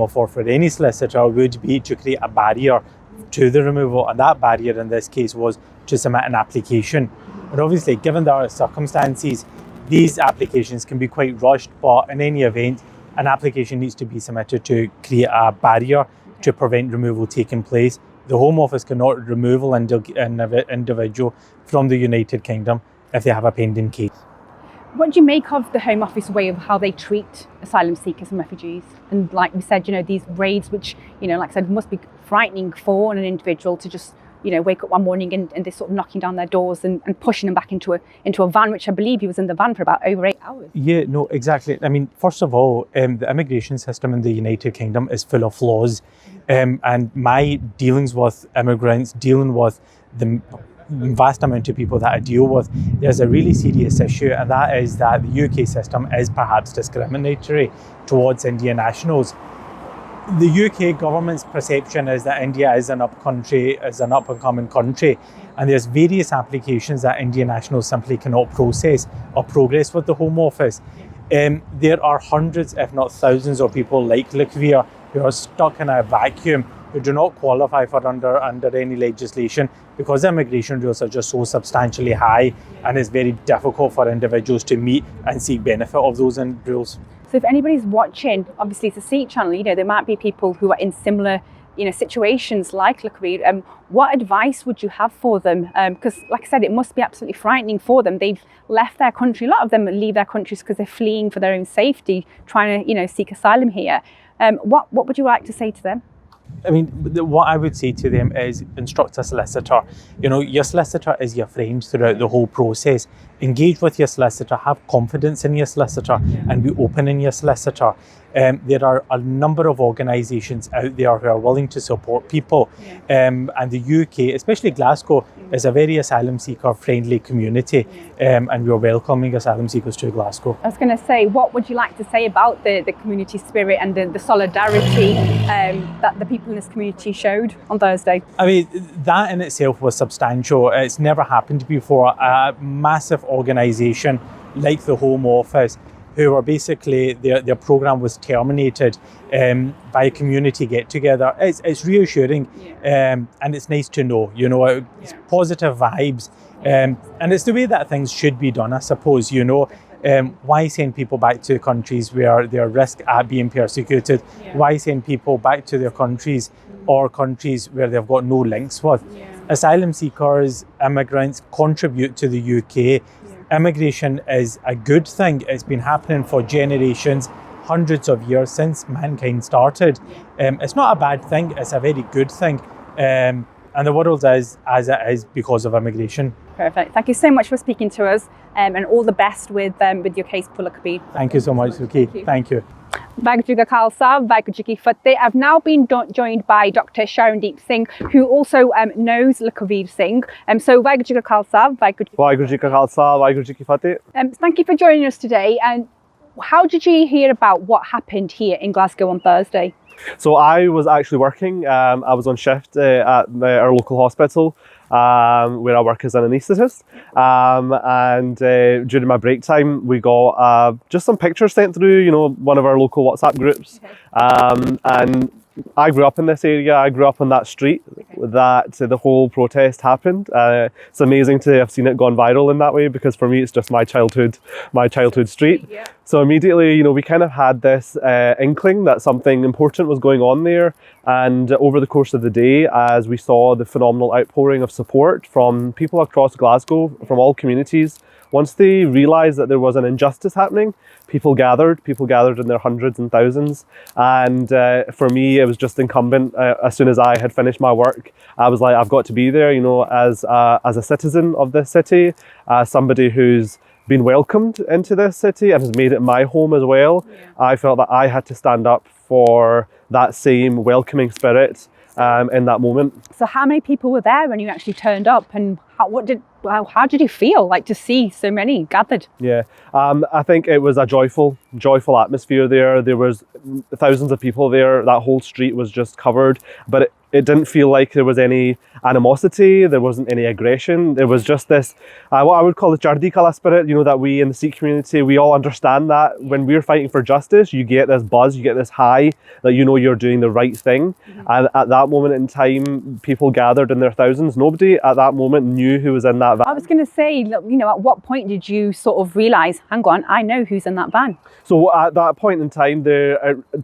Speaker 12: or for any solicitor would be to create a barrier to the removal, and that barrier in this case was to submit an application. And obviously, given the circumstances, these applications can be quite rushed, but in any event, an application needs to be submitted to create a barrier to prevent removal taking place. The Home Office cannot remove an individual from the United Kingdom if they have a pending case.
Speaker 1: What do you make of the Home Office way of how they treat asylum seekers and refugees? And like we said, you know, these raids, which, you know, like I said, must be frightening for an individual to just, you know, wake up one morning and they're sort of knocking down their doors and pushing them back into a van, which I believe he was in the van for about over 8 hours.
Speaker 12: Yeah, no, exactly. I mean, first of all, the immigration system in the United Kingdom is full of flaws. And my dealings with immigrants, dealing with the vast amount of people that I deal with, there's a really serious issue, and that is that the UK system is perhaps discriminatory towards Indian nationals. The UK government's perception is that India is an up and coming country, and there's various applications that Indian nationals simply cannot process or progress with the Home Office. There are hundreds, if not thousands, of people like Lakhbir who are stuck in a vacuum, who do not qualify for under any legislation because immigration rules are just so substantially high, and it's very difficult for individuals to meet and seek benefit of those rules.
Speaker 1: So if anybody's watching, obviously it's a Sikh channel, you know, there might be people who are in similar, you know, situations like Lakhbir. What advice would you have for them? Because like I said, it must be absolutely frightening for them. They've left their country. A lot of them leave their countries because they're fleeing for their own safety, trying to, you know, seek asylum here. What would you like to say to them?
Speaker 12: I mean, what I would say to them is instruct a solicitor. You know, your solicitor is your friend throughout the whole process. Engage with your solicitor, have confidence in your solicitor, and be open in your solicitor. There are a number of organisations out there who are willing to support people. And the UK, especially Glasgow, is a very asylum seeker friendly community, and we are welcoming asylum seekers to Glasgow.
Speaker 1: I was going to say, what would you like to say about the community spirit and the solidarity that the people in this community showed on Thursday?
Speaker 12: I mean, that in itself was substantial. It's never happened before. A massive organisation like the Home Office, who were basically, their programme was terminated by a community get-together. It's reassuring, and it's nice to know, it's positive vibes, and it's the way that things should be done, I suppose, Why send people back to countries where they're risk at being persecuted? Why send people back to their countries or countries where they've got no links with? Asylum seekers, immigrants contribute to the UK. Immigration is a good thing. It's been happening for generations, hundreds of years since mankind started. It's not a bad thing, it's a very good thing. And the world is as it is because of immigration.
Speaker 1: Perfect. Thank you so much for speaking to us, and all the best with your case, Pula Kabir.
Speaker 12: Thank you so much, Suki. Thank you.
Speaker 1: Vaigu Khalsa, Vaigu Ji Ki Fateh. I've now been joined by Dr. Sharandeep Singh, who also knows Lakhbir Singh. So Vaigu Ji Khalsa,
Speaker 13: Vaigu Ji Khalsa, Vaigu Ji Ki Fateh.
Speaker 1: Thank you for joining us today. And how did you hear about what happened here in Glasgow on Thursday?
Speaker 13: So I was actually working. I was on shift at our local hospital, where I work as an anaesthetist, and during my break time we got just some pictures sent through, one of our local WhatsApp groups, and I grew up in this area. I grew up on that street that the whole protest happened. It's amazing to have seen it gone viral in that way, because for me it's just my childhood street. So immediately, we kind of had this inkling that something important was going on there. And over the course of the day, as we saw the phenomenal outpouring of support from people across Glasgow, from all communities, once they realised that there was an injustice happening, people gathered in their hundreds and thousands. And for me, it was just incumbent, as soon as I had finished my work, I was like, I've got to be there, as a citizen of this city, somebody who's been welcomed into this city and has made it my home as well. I felt that I had to stand up for that same welcoming spirit in that moment.
Speaker 1: So how many people were there when you actually turned up, and how did you feel like to see so many gathered?
Speaker 13: Yeah, I think it was a joyful atmosphere there. There was thousands of people there. That whole street was just covered, but it didn't feel like there was any animosity, there wasn't any aggression. There was just this, what I would call the Chardi Kala spirit, that we in the Sikh community, we all understand that when we're fighting for justice, you get this buzz, you get this high that you're doing the right thing. And at that moment in time, people gathered in their thousands. Nobody at that moment knew who was in that van.
Speaker 1: I was going to say, at what point did you sort of realise, hang on, I know who's in that van?
Speaker 13: So at that point in time,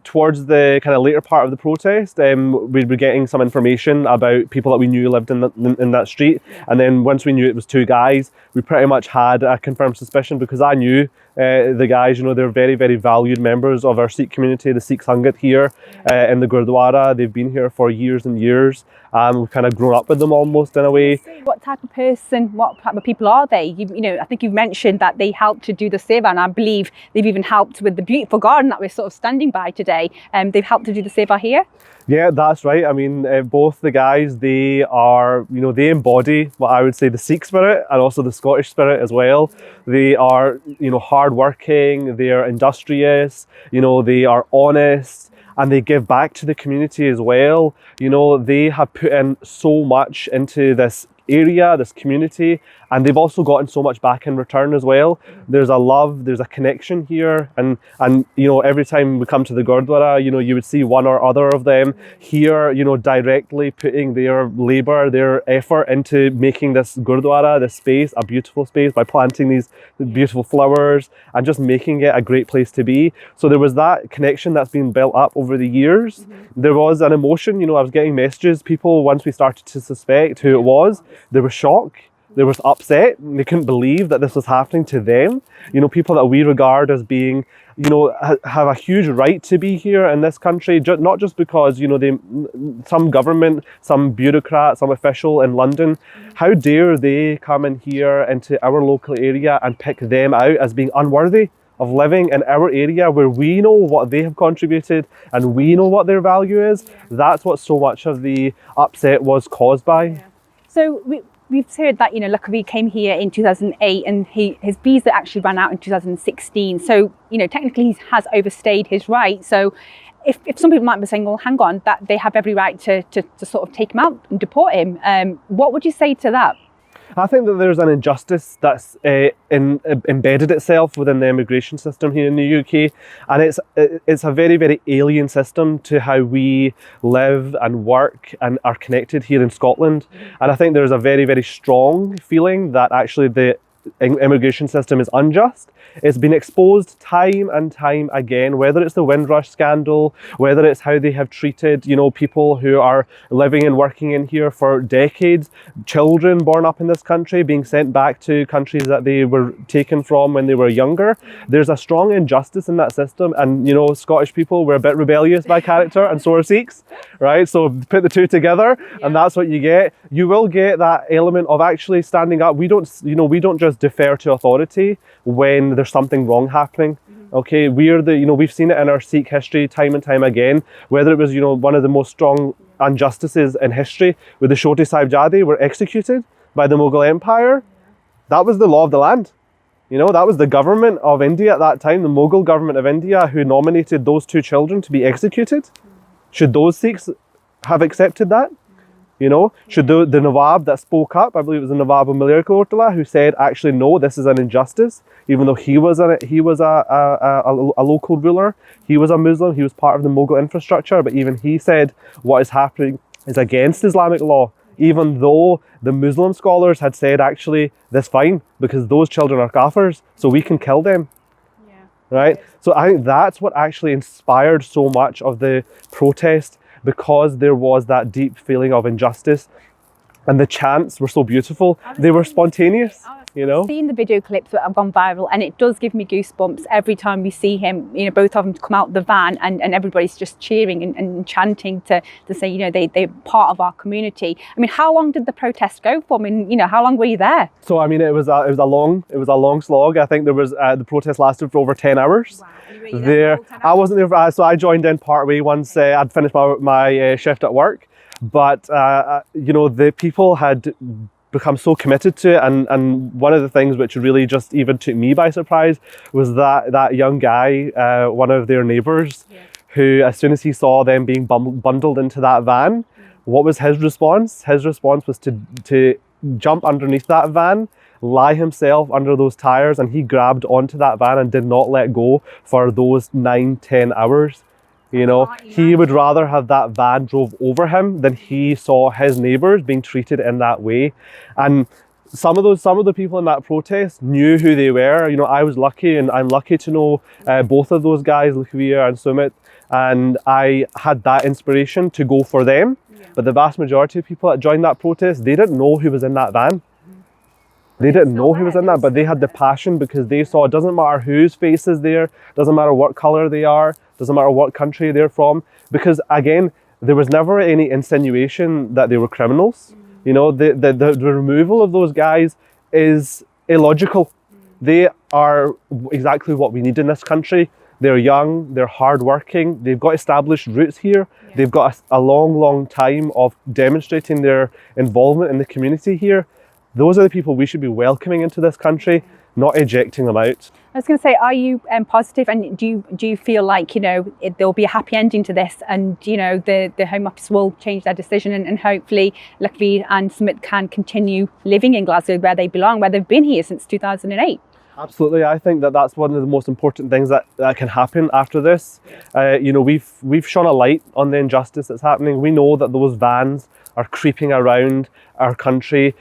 Speaker 13: towards the kind of later part of the protest, we were getting some information about people that we knew lived in that street. And then once we knew it was two guys, we pretty much had a confirmed suspicion, because I knew the guys, they're very, very valued members of our Sikh community, the Sikh Sangat here in the Gurdwara. They've been here for years and years. We've kind of grown up with them almost in a way.
Speaker 1: What type of person, what type of people are they? I think you've mentioned that they helped to do the seva, and I believe they've even helped with the beautiful garden that we're sort of standing by today. They've helped to do the seva here.
Speaker 13: Yeah, that's right. I mean, both the guys, they are, they embody what I would say the Sikh spirit and also the Scottish spirit as well. They are, hardworking, they are industrious, they are honest, and they give back to the community as well. They have put in so much into this area, this community, and they've also gotten so much back in return as well. There's a love, there's a connection here, and every time we come to the Gurdwara, you would see one or other of them here, directly putting their labour, their effort into making this Gurdwara, this space, a beautiful space by planting these beautiful flowers and just making it a great place to be. So there was that connection that's been built up over the years. There was an emotion, I was getting messages, people, once we started to suspect who it was, there was shock. There was upset. They couldn't believe that this was happening to them. People that we regard as being, have a huge right to be here in this country, not just because, some government, some bureaucrat, some official in London, how dare they come in here into our local area and pick them out as being unworthy of living in our area where we know what they have contributed and we know what their value is. That's what so much of the upset was caused by.
Speaker 1: So we've heard that, you know, Lukhabir came here in 2008 and his visa actually ran out in 2016. So, you know, technically he has overstayed his right. So if some people might be saying, well, hang on, that they have every right to sort of take him out and deport him, what would you say to that?
Speaker 13: I think that there's an injustice that's embedded itself within the immigration system here in the UK, and it's a very, very alien system to how we live and work and are connected here in Scotland. And I think there's a very, very strong feeling that actually the immigration system is unjust. It's been exposed time and time again, whether it's the Windrush scandal, whether it's how they have treated, you know, people who are living and working in here for decades, children born up in this country being sent back to countries that they were taken from when they were younger. There's a strong injustice in that system, and you know, Scottish people, we're a bit rebellious by character, and so are Sikhs, right? So put the two together, and that's what you get. You will get that element of actually standing up. We don't just defer to authority when there's something wrong happening. Okay, we've seen it in our Sikh history time and time again, whether it was, you know, one of the most strong injustices in history with the Choti Sahibzade were executed by the Mughal Empire. That was the law of the land. You know, that was the government of India at that time, the Mughal government of India, who nominated those two children to be executed. Should those Sikhs have accepted that? You know, should the Nawab that spoke up, I believe it was the Nawab of Malerkotla, who said, actually, no, this is an injustice, even though he was a local ruler, he was a Muslim, he was part of the Mughal infrastructure, but even he said what is happening is against Islamic law, even though the Muslim scholars had said, actually, that's fine, because those children are kafirs, so we can kill them. Right? So I think that's what actually inspired so much of the protest, because there was that deep feeling of injustice, and the chants were so beautiful. They were spontaneous, you know.
Speaker 1: Seeing the video clips that have gone viral, and it does give me goosebumps every time we see him, you know, both of them come out the van and everybody's just cheering and chanting to say, you know, they're part of our community. I mean, how long did the protest go for? I mean, you know, how long were you there?
Speaker 13: So I mean, it was a long slog. I think there was the protest lasted for over 10 hours. Wow. There, I wasn't there, so I joined in partway once I'd finished my shift at work. But you know, the people had become so committed to it, and one of the things which really just even took me by surprise was that young guy, one of their neighbours, who as soon as he saw them being bundled into that van, what was his response? His response was to jump underneath that van, lie himself under those tires, and he grabbed onto that van and did not let go for those 9-10 hours. You know, he would rather have that van drove over him than he saw his neighbours being treated in that way. And some of the people in that protest knew who they were. You know, I was lucky, and I'm lucky to know both of those guys, Lukhabir and Sumit, and I had that inspiration to go for them. But the vast majority of people that joined that protest, they didn't know who was in that van. They didn't know who was in that, but they had the passion because they saw it doesn't matter whose face is there, doesn't matter what colour they are, doesn't matter what country they're from, because again, there was never any insinuation that they were criminals. You know, the removal of those guys is illogical. They are exactly what we need in this country. They're young, they're hardworking, they've got established roots here, they've got a long time of demonstrating their involvement in the community here. Those are the people we should be welcoming into this country, not ejecting them out.
Speaker 1: I was going to say, are you positive, and do you feel like, you know, there'll be a happy ending to this, and you know the Home Office will change their decision, and hopefully Lukhabir and Sumit can continue living in Glasgow where they belong, where they've been here since 2008?
Speaker 13: Absolutely, I think that that's one of the most important things that can happen after this. You know, we've shone a light on the injustice that's happening. We know that those vans are creeping around our country,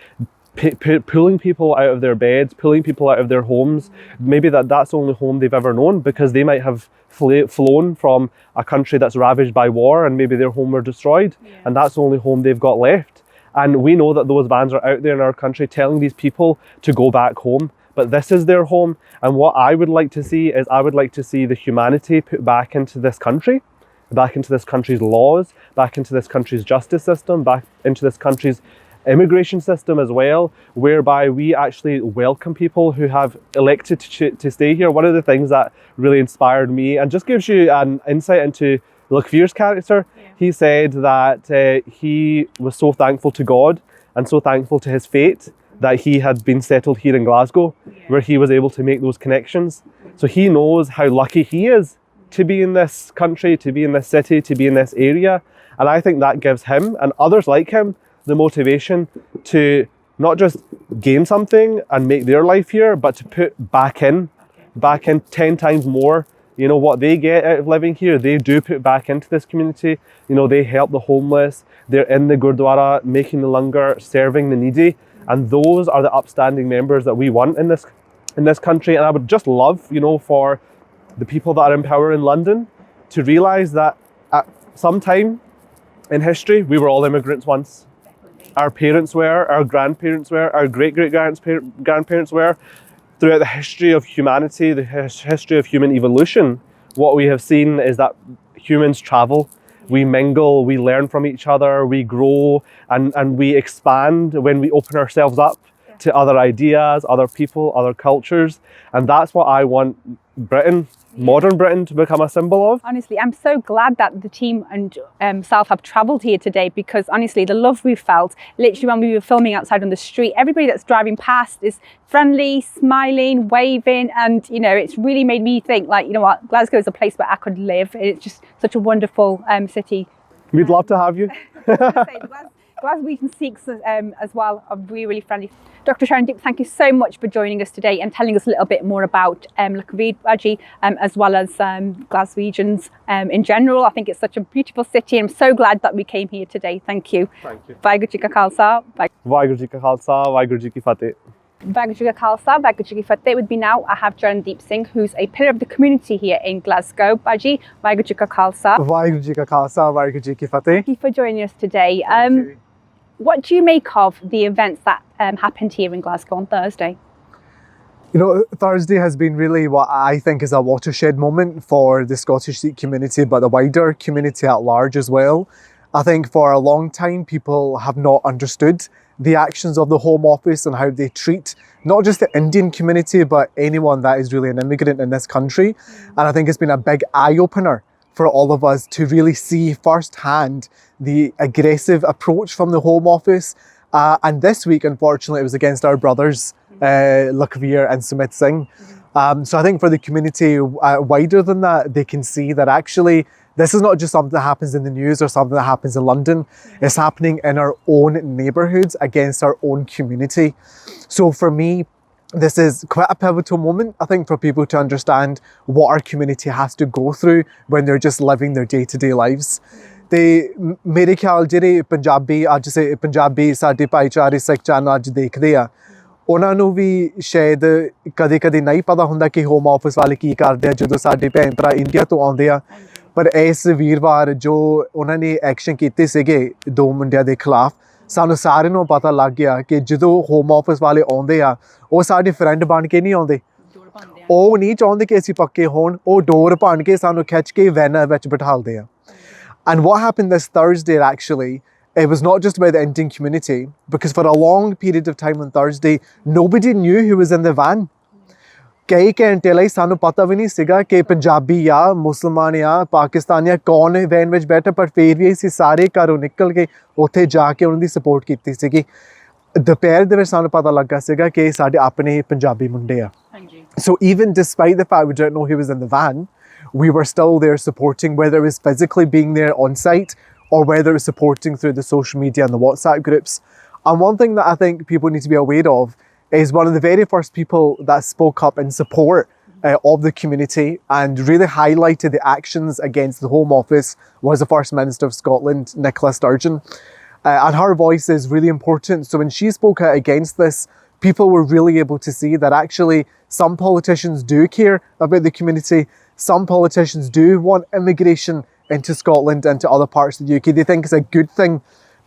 Speaker 13: pulling people out of their beds, pulling people out of their homes. Maybe that's the only home they've ever known, because they might have flown from a country that's ravaged by war, and maybe their home were destroyed, and that's the only home they've got left. And we know that those vans are out there in our country telling these people to go back home, but this is their home. And what I would like to see is, I would like to see the humanity put back into this country, back into this country's laws, back into this country's justice system, back into this country's immigration system as well, whereby we actually welcome people who have elected to stay here. One of the things that really inspired me and just gives you an insight into Lachvír's character, he said that he was so thankful to God and so thankful to his fate that he had been settled here in Glasgow, where he was able to make those connections. So he knows how lucky he is to be in this country, to be in this city, to be in this area. And I think that gives him and others like him the motivation to not just gain something and make their life here, but to put back in 10 times more. You know, what they get out of living here, they do put back into this community. You know, they help the homeless, they're in the Gurdwara, making the langar, serving the needy. And those are the upstanding members that we want in this country. And I would just love, you know, for the people that are in power in London to realise that at some time in history, we were all immigrants once. Our parents were, our grandparents were, our great-great-grandparents were. Throughout the history of humanity, the history of human evolution, what we have seen is that humans travel, we mingle, we learn from each other, we grow, and we expand when we open ourselves up to other ideas, other people, other cultures. And that's what I want Britain, modern Britain, to become a symbol of.
Speaker 1: Honestly, I'm so glad that the team and myself have travelled here today, because honestly, the love we felt, literally when we were filming outside on the street, everybody that's driving past is friendly, smiling, waving, and you know, it's really made me think, like, you know what, Glasgow is a place where I could live. It's just such a wonderful city.
Speaker 13: We'd love to have you.
Speaker 1: Glaswegian Sikhs as well are really, really friendly. Dr. Sharandeep, thank you so much for joining us today and telling us a little bit more about Lachvír Baji, as well as Glaswegians in general. I think it's such a beautiful city, and I'm so glad that we came here today. Thank you.
Speaker 13: Thank you.
Speaker 1: Vaheguru Ji Ka Khalsa.
Speaker 13: Vaheguru Ji Ka Khalsa, Vaheguru Ji Ki Fateh.
Speaker 1: Vaheguru Ji Ka Khalsa, Vaheguru Ji Ki Fateh. With me now, I have Sharandeep Singh, who's a pillar of the community here in Glasgow. Baji, Vaheguru Ji Ka Khalsa.
Speaker 14: Vaheguru Ji Ka Khalsa, Vaheguru Ji Ki Fateh.
Speaker 1: Thank you for joining us today. What do you make of the events that happened here in Glasgow on Thursday?
Speaker 14: You know, Thursday has been really what I think is a watershed moment for the Scottish Sikh community, but the wider community at large as well. I think for a long time, people have not understood the actions of the Home Office and how they treat not just the Indian community, but anyone that is really an immigrant in this country. And I think it's been a big eye-opener for all of us to really see firsthand the aggressive approach from the Home Office. And this week, unfortunately, it was against our brothers, Lachvír and Sumit Singh. So I think for the community wider than that, they can see that actually this is not just something that happens in the news or something that happens in London. It's happening in our own neighbourhoods against our own community. So for me, this is quite a pivotal moment, I think, for people to understand what our community has to go through when they're just living their day-to-day lives. ਮੇਰੇ ਖਿਆਲ ਜਿਹੜੇ ਪੰਜਾਬੀ ਸਾਡੇ ਭਾਈਚਾਰੇ ਸਿੱਖ channel ਅੱਜ ਦੇਖਦੇ ਆ, ਉਹਨਾਂ ਨੂੰ ਵੀ ਸ਼ਾਇਦ ਕਦੇ ਨਹੀਂ ਪਤਾ ਹੁੰਦਾ ਕਿ ਹੋਮ ਆਫਿਸ ਵਾਲੇ ਕੀ ਕਰਦੇ ਆ ਜਦੋਂ ਸਾਡੇ ਭੈਣ ਭਰਾ ਇੰਡੀਆ ਤੋਂ ਆਉਂਦੇ ਆ। ਪਰ ਇਸ ਵੀਰਵਾਰ ਜੋ ਉਹਨਾਂ ਨੇ ਐਕਸ਼ਨ ਕੀਤੇ ਸੀਗੇ 2 ਮੁੰਡਿਆਂ ਦੇ ਖਿਲਾਫ, ਸਾਨੂੰ ਸਾਰਿਆਂ ਨੂੰ ਪਤਾ ਲੱਗ ਗਿਆ ਕਿ ਜਦੋਂ ਹੋਮ ਆਫਿਸ ਵਾਲੇ ਆਉਂਦੇ ਆ, ਉਹ ਸਾਡੇ ਫਰੈਂਡ ਬਣ ਕੇ ਨਹੀਂ ਆਉਂਦੇ। ਉਹ ਨਹੀਂ ਚਾਹੁੰਦੇ ਕਿ ਅਸੀਂ ਪੱਕੇ ਹੋਣ, ਉਹ ਡੋਰ ਭੰਨ ਕੇ ਸਾਨੂੰ ਖਿੱਚ ਕੇ ਵੈਨਾਂ ਵਿੱਚ ਬਿਠਾਲਦੇ ਆ। And what happened this Thursday, actually, it was not just about the Indian community, because for a long period of time on Thursday, nobody knew who was in the van. ਕਈ ਘੰਟੇ ਲਈ ਸਾਨੂੰ ਪਤਾ ਵੀ ਨਹੀਂ ਸੀਗਾ ਕਿ ਪੰਜਾਬੀ ਆ, ਮੁਸਲਮਾਨ ਆ, ਪਾਕਿਸਤਾਨੀ ਆ, ਕੌਣ ਵੈਨ ਵਿੱਚ ਬੈਠਾ, ਪਰ ਫਿਰ ਵੀ ਅਸੀਂ ਸਾਰੇ ਘਰੋਂ ਨਿਕਲ ਕੇ ਉੱਥੇ ਜਾ ਕੇ ਉਹਨਾਂ ਦੀ ਸਪੋਰਟ ਕੀਤੀ ਸੀਗੀ। ਦੁਪਹਿਰ ਦੇ ਵਿੱਚ ਸਾਨੂੰ ਪਤਾ ਲੱਗਾ ਸੀਗਾ ਕਿ ਸਾਡੇ ਆਪਣੇ ਪੰਜਾਬੀ ਮੁੰਡੇ ਆ। So even despite the fact we didn't know he was in the van, we were still there supporting, whether it was physically being there on site or whether it was supporting through the social media and the WhatsApp groups. And one thing that I think people need to be aware of is one of the very first people that spoke up in support of the community and really highlighted the actions against the Home Office was the First Minister of Scotland, Nicola Sturgeon. And her voice is really important. So when she spoke out against this, people were really able to see that actually some politicians do care about the community. Some politicians do want immigration into Scotland and to other parts of the UK. They think it's a good thing,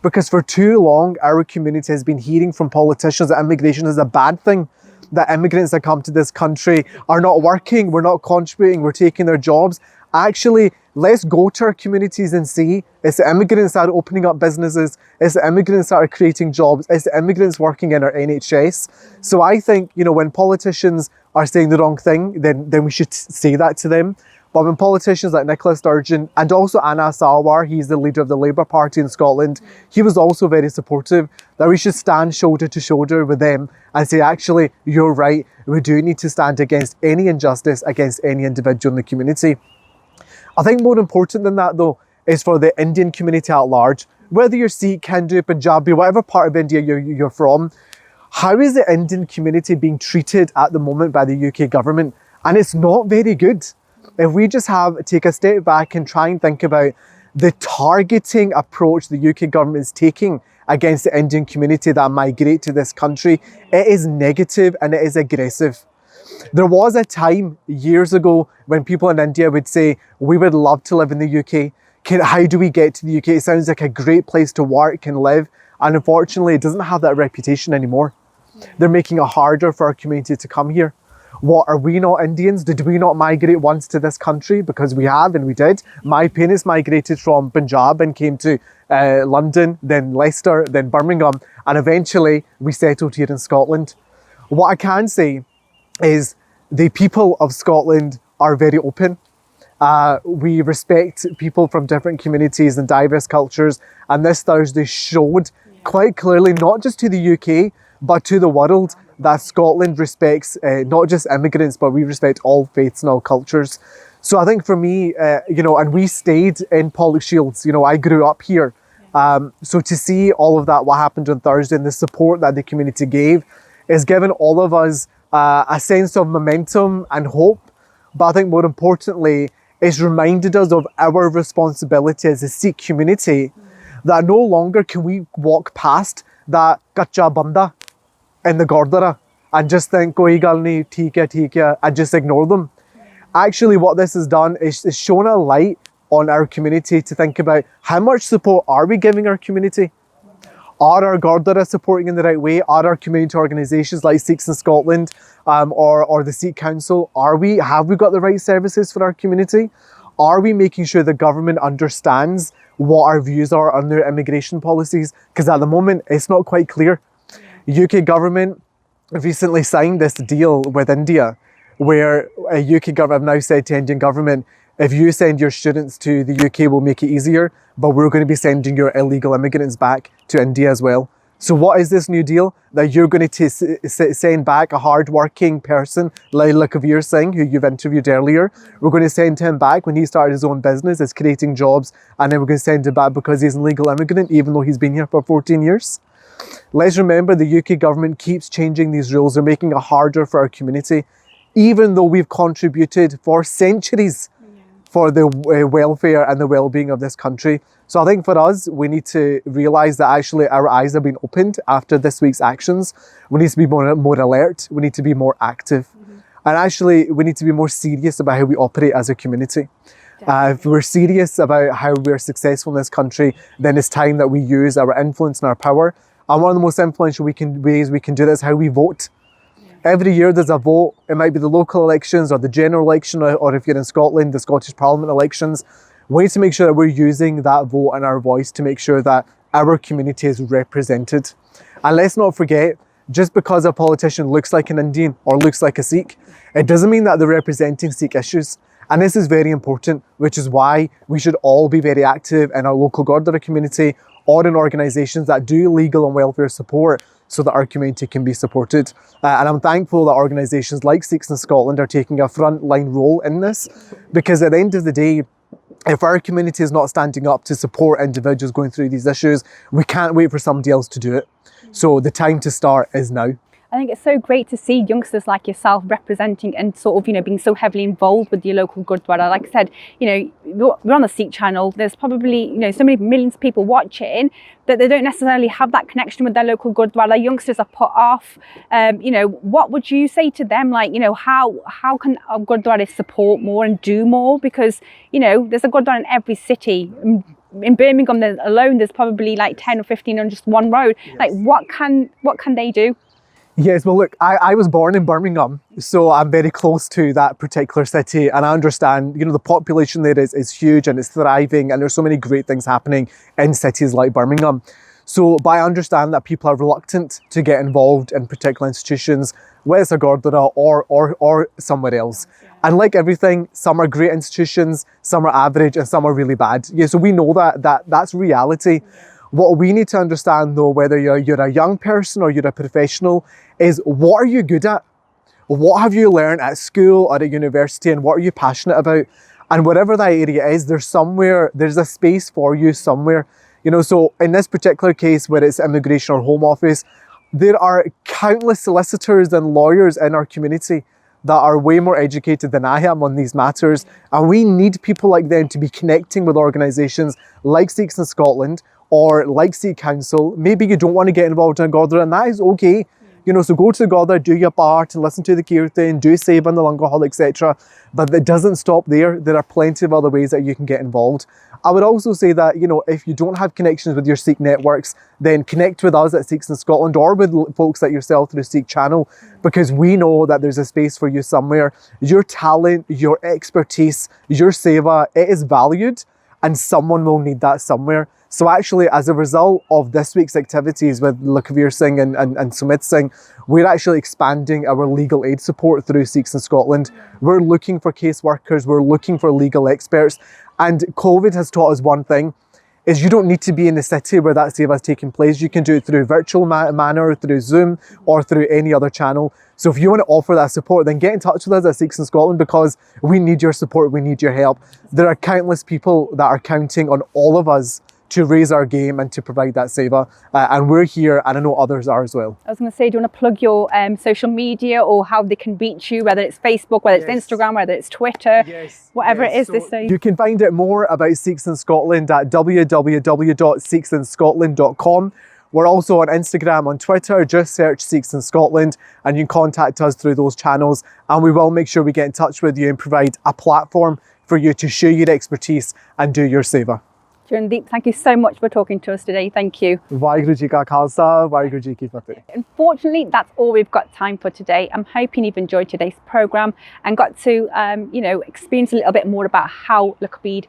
Speaker 14: because for too long our community has been hearing from politicians that immigration is a bad thing, that immigrants that come to this country are not working, we're not contributing, we're taking their jobs. Actually, Let's go to our communities and see it's the immigrants that are opening up businesses, it's the immigrants that are creating jobs, it's the immigrants working in our NHS. So I think, you know, when politicians are saying the wrong thing, then we should say that to them. But when politicians like Nicola Sturgeon and also Anas Sarwar, he's the leader of the Labour Party in Scotland, he was also very supportive that we should stand shoulder to shoulder with them and say, actually, you're right, we do need to stand against any injustice against any individual in the community. I think more important than that, though, is for the Indian community at large, whether you're Sikh, Hindu, Punjabi, whatever part of India you're from, how is the Indian community being treated at the moment by the UK government? And it's not very good. If we just take a step back and try and think about the targeting approach the UK government is taking against the Indian community that migrate to this country, it is negative and it is aggressive. There was a time years ago when people in India would say, we would love to live in the UK. How do we get to the UK? It sounds like a great place to work and live. And unfortunately, it doesn't have that reputation anymore. They're making it harder for our community to come here. What, are we not Indians? Did we not migrate once to this country? Because we have, and we did. My parents migrated from Punjab and came to London, then Leicester, then Birmingham, and eventually we settled here in Scotland. What I can say is the people of Scotland are very open. We respect people from different communities and diverse cultures, and this Thursday showed quite clearly, not just to the UK, but to the world, that Scotland respects not just immigrants, but we respect all faiths and all cultures. So I think for me, you know, and we stayed in Pollokshields, you know, I grew up here. So to see all of that, what happened on Thursday, and the support that the community gave, has given all of us a sense of momentum and hope. But I think more importantly, it's reminded us of our responsibility as a Sikh community, that no longer can we walk past that kacha banda in the Gurdwara and just think, koi gal nahi, theek hai, and just ignore them. Actually, what this has done is shown a light on our community to think about how much support are we giving our community? Are our Gurdwara supporting in the right way? Are our community organisations like Sikhs in Scotland or the Sikh Council, have we got the right services for our community? Are we making sure the government understands what our views are on their immigration policies? Because at the moment, it's not quite clear. UK government recently signed this deal with India where a UK government have now said to Indian government, if you send your students to the UK, we'll make it easier, but we're going to be sending your illegal immigrants back to India as well. So what is this new deal? That you're going to send back a hard-working person, Laila Kabir Singh, who you've interviewed earlier. We're going to send him back when he started his own business, is creating jobs, and then we're going to send him back because he's an illegal immigrant, even though he's been here for 14 years. Let's remember the UK government keeps changing these rules. They're making it harder for our community, even though we've contributed for centuries for the welfare and the well-being of this country. So I think for us, we need to realise that actually our eyes have been opened after this week's actions. We need to be more alert. We need to be more active. And actually, we need to be more serious about how we operate as a community. If we're serious about how we're successful in this country, then it's time that we use our influence and our power. And one of the most influential ways we can do this is how we vote. Every year there's a vote. It might be the local elections or the general election, or if you're in Scotland, the Scottish Parliament elections. We need to make sure that we're using that vote and our voice to make sure that our community is represented. And let's not forget, just because a politician looks like an Indian or looks like a Sikh, it doesn't mean that they're representing Sikh issues. And this is very important, which is why we should all be very active in our local Gurdwara community or in organisations that do legal and welfare support so that our community can be supported. And I'm thankful that organisations like Sikhs in Scotland are taking a frontline role in this, because at the end of the day, if our community is not standing up to support individuals going through these issues, we can't wait for somebody else to do it. So the time to start is now.
Speaker 1: I think it's so great to see youngsters like yourself representing and sort of, you know, being so heavily involved with your local Gurdwara. Like I said, you know, we're on the Sikh channel. There's probably, you know, so many millions of people watching that they don't necessarily have that connection with their local Gurdwara. Youngsters are put off. You know, what would you say to them? Like, you know, how can our Gurdwara support more and do more? Because, you know, there's a Gurdwara in every city. In Birmingham alone, there's probably like 10 or 15 on just one road. Yes. Like, what can they do?
Speaker 14: Yes, well, look, I was born in Birmingham, so I'm very close to that particular city, and I understand, the population there is huge and it's thriving, and there's so many great things happening in cities like Birmingham. So, but I understand that people are reluctant to get involved in particular institutions, whether it's a Gurdwara or somewhere else. And like everything, some are great institutions, some are average, and some are really bad. Yeah, so we know that's reality. What we need to understand though, whether you're a young person or you're a professional, is what are you good at? What have you learned at school or at university, and what are you passionate about? And whatever that area is, there's a space for you somewhere. So in this particular case, where it's immigration or home office, there are countless solicitors and lawyers in our community that are way more educated than I am on these matters. And we need people like them to be connecting with organisations like Sikhs in Scotland or like Sikh Council. Maybe you don't want to get involved in a Gurdwara, and that is okay. So go to the Gurdwara, do your part, and listen to the Kirtan, do Seva in the Langar Hall, etc. But it doesn't stop there. There are plenty of other ways that you can get involved. I would also say that, if you don't have connections with your Sikh networks, then connect with us at Sikhs in Scotland or with folks like yourself through Sikh Channel, because we know that there's a space for you somewhere. Your talent, your expertise, your seva, it is valued, and someone will need that somewhere. So actually, as a result of this week's activities with Lakhvir Singh and Sumit Singh, we're actually expanding our legal aid support through Sikhs in Scotland. We're looking for caseworkers, we're looking for legal experts. And COVID has taught us one thing, is you don't need to be in the city where that seva is taking place. You can do it through virtual manner, through Zoom, or through any other channel. So if you want to offer that support, then get in touch with us at Sikhs in Scotland, because we need your support, we need your help. There are countless people that are counting on all of us to raise our game and to provide that seva, and we're here, and I know others are as well.
Speaker 1: I was going to say, do you want to plug your social media or how they can reach you, whether it's Facebook, whether it's Instagram, whether it's Twitter, whatever it is this day?
Speaker 14: You can find out more about Sikhs in Scotland at www.sikhsinscotland.com. We're also on Instagram, on Twitter, just search Sikhs in Scotland, and you can contact us through those channels, and we will make sure we get in touch with you and provide a platform for you to share your expertise and do your seva.
Speaker 1: Charandeep, thank you so much for talking to us today. Thank you.
Speaker 14: Waheguru Ji Ka Khalsa, Waheguru Ji Ki Fateh.
Speaker 1: Unfortunately, that's all we've got time for today. I'm hoping you've enjoyed today's programme and got to, experience a little bit more about how Lakhbir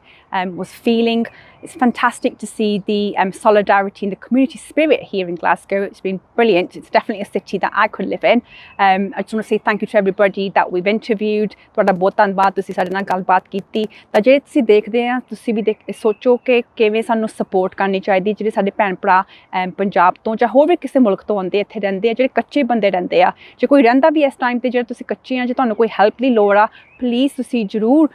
Speaker 1: was feeling. It's fantastic to see the solidarity and the community spirit here in Glasgow. It's been brilliant. It's definitely a city that I could live in. I just want to say thank you to everybody that we've interviewed. ਤੁਹਾਡਾ ਬਹੁਤ ਧੰਨਵਾਦ, ਤੁਸੀਂ ਸਾਡੇ ਨਾਲ ਗੱਲਬਾਤ ਕੀਤੀ। ਤਾਂ ਜਿਹੜੇ ਤੁਸੀਂ ਦੇਖਦੇ ਆ, ਤੁਸੀਂ ਵੀ ਸੋਚੋ ਕਿ ਕਿਵੇਂ ਸਾਨੂੰ ਸਪੋਰਟ ਕਰਨੀ ਚਾਹੀਦੀ, ਜਿਹੜੇ ਸਾਡੇ ਭੈਣ ਭਰਾ ਪੰਜਾਬ ਤੋਂ ਜਾਂ ਹੋਰ ਵੀ ਕਿਸੇ ਮੁਲਕ ਤੋਂ ਆਉਂਦੇ ਇੱਥੇ ਰਹਿੰਦੇ ਆ, ਜਿਹੜੇ ਕੱਚੇ ਬੰਦੇ ਰਹਿੰਦੇ ਆ, ਜੇ ਕੋਈ ਰਹਿੰਦਾ ਵੀ ਇਸ ਟਾਈਮ ਤੇ, ਜਿਹੜੇ ਤੁਸੀਂ ਕੱਚੇ ਆ, ਜੇ ਤੁਹਾਨੂੰ ਕੋਈ ਹੈਲਪ ਦੀ ਲੋੜ ਆ, ਪਲੀਜ਼ ਤੁਸੀਂ ਜ਼ਰੂਰ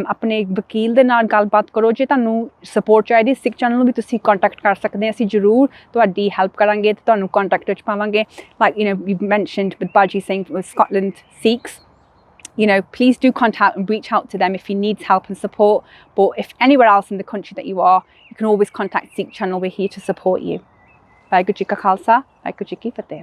Speaker 1: ਆਪਣੇ ਵਕੀਲ ਦੇ ਨਾਲ ਗੱਲਬਾਤ ਕਰੋ। ਜੇ ਤੁਹਾਨੂੰ ਸਪੋਰਟ ਚਾਹੀਦੀ, ਸਿੱਖ ਚੈਨਲ ਨੂੰ ਵੀ ਤੁਸੀਂ ਕੰਟੈਕਟ ਕਰ ਸਕਦੇ ਆ, ਅਸੀਂ ਜ਼ਰੂਰ ਤੁਹਾਡੀ ਹੈਲਪ ਕਰਾਂਗੇ ਤੇ ਤੁਹਾਨੂੰ ਕੰਟੈਕਟ ਵਿੱਚ ਪਾਵਾਂਗੇ। Like you've mentioned with Baji Singh with Scotland Sikhs, please do contact and reach out to them if you need help and support. But if anywhere else in the country that you are, you can always contact Sikh Channel. We're here to support you. Waheguru Ji Ka Khalsa, Waheguru Ji Ki Fateh.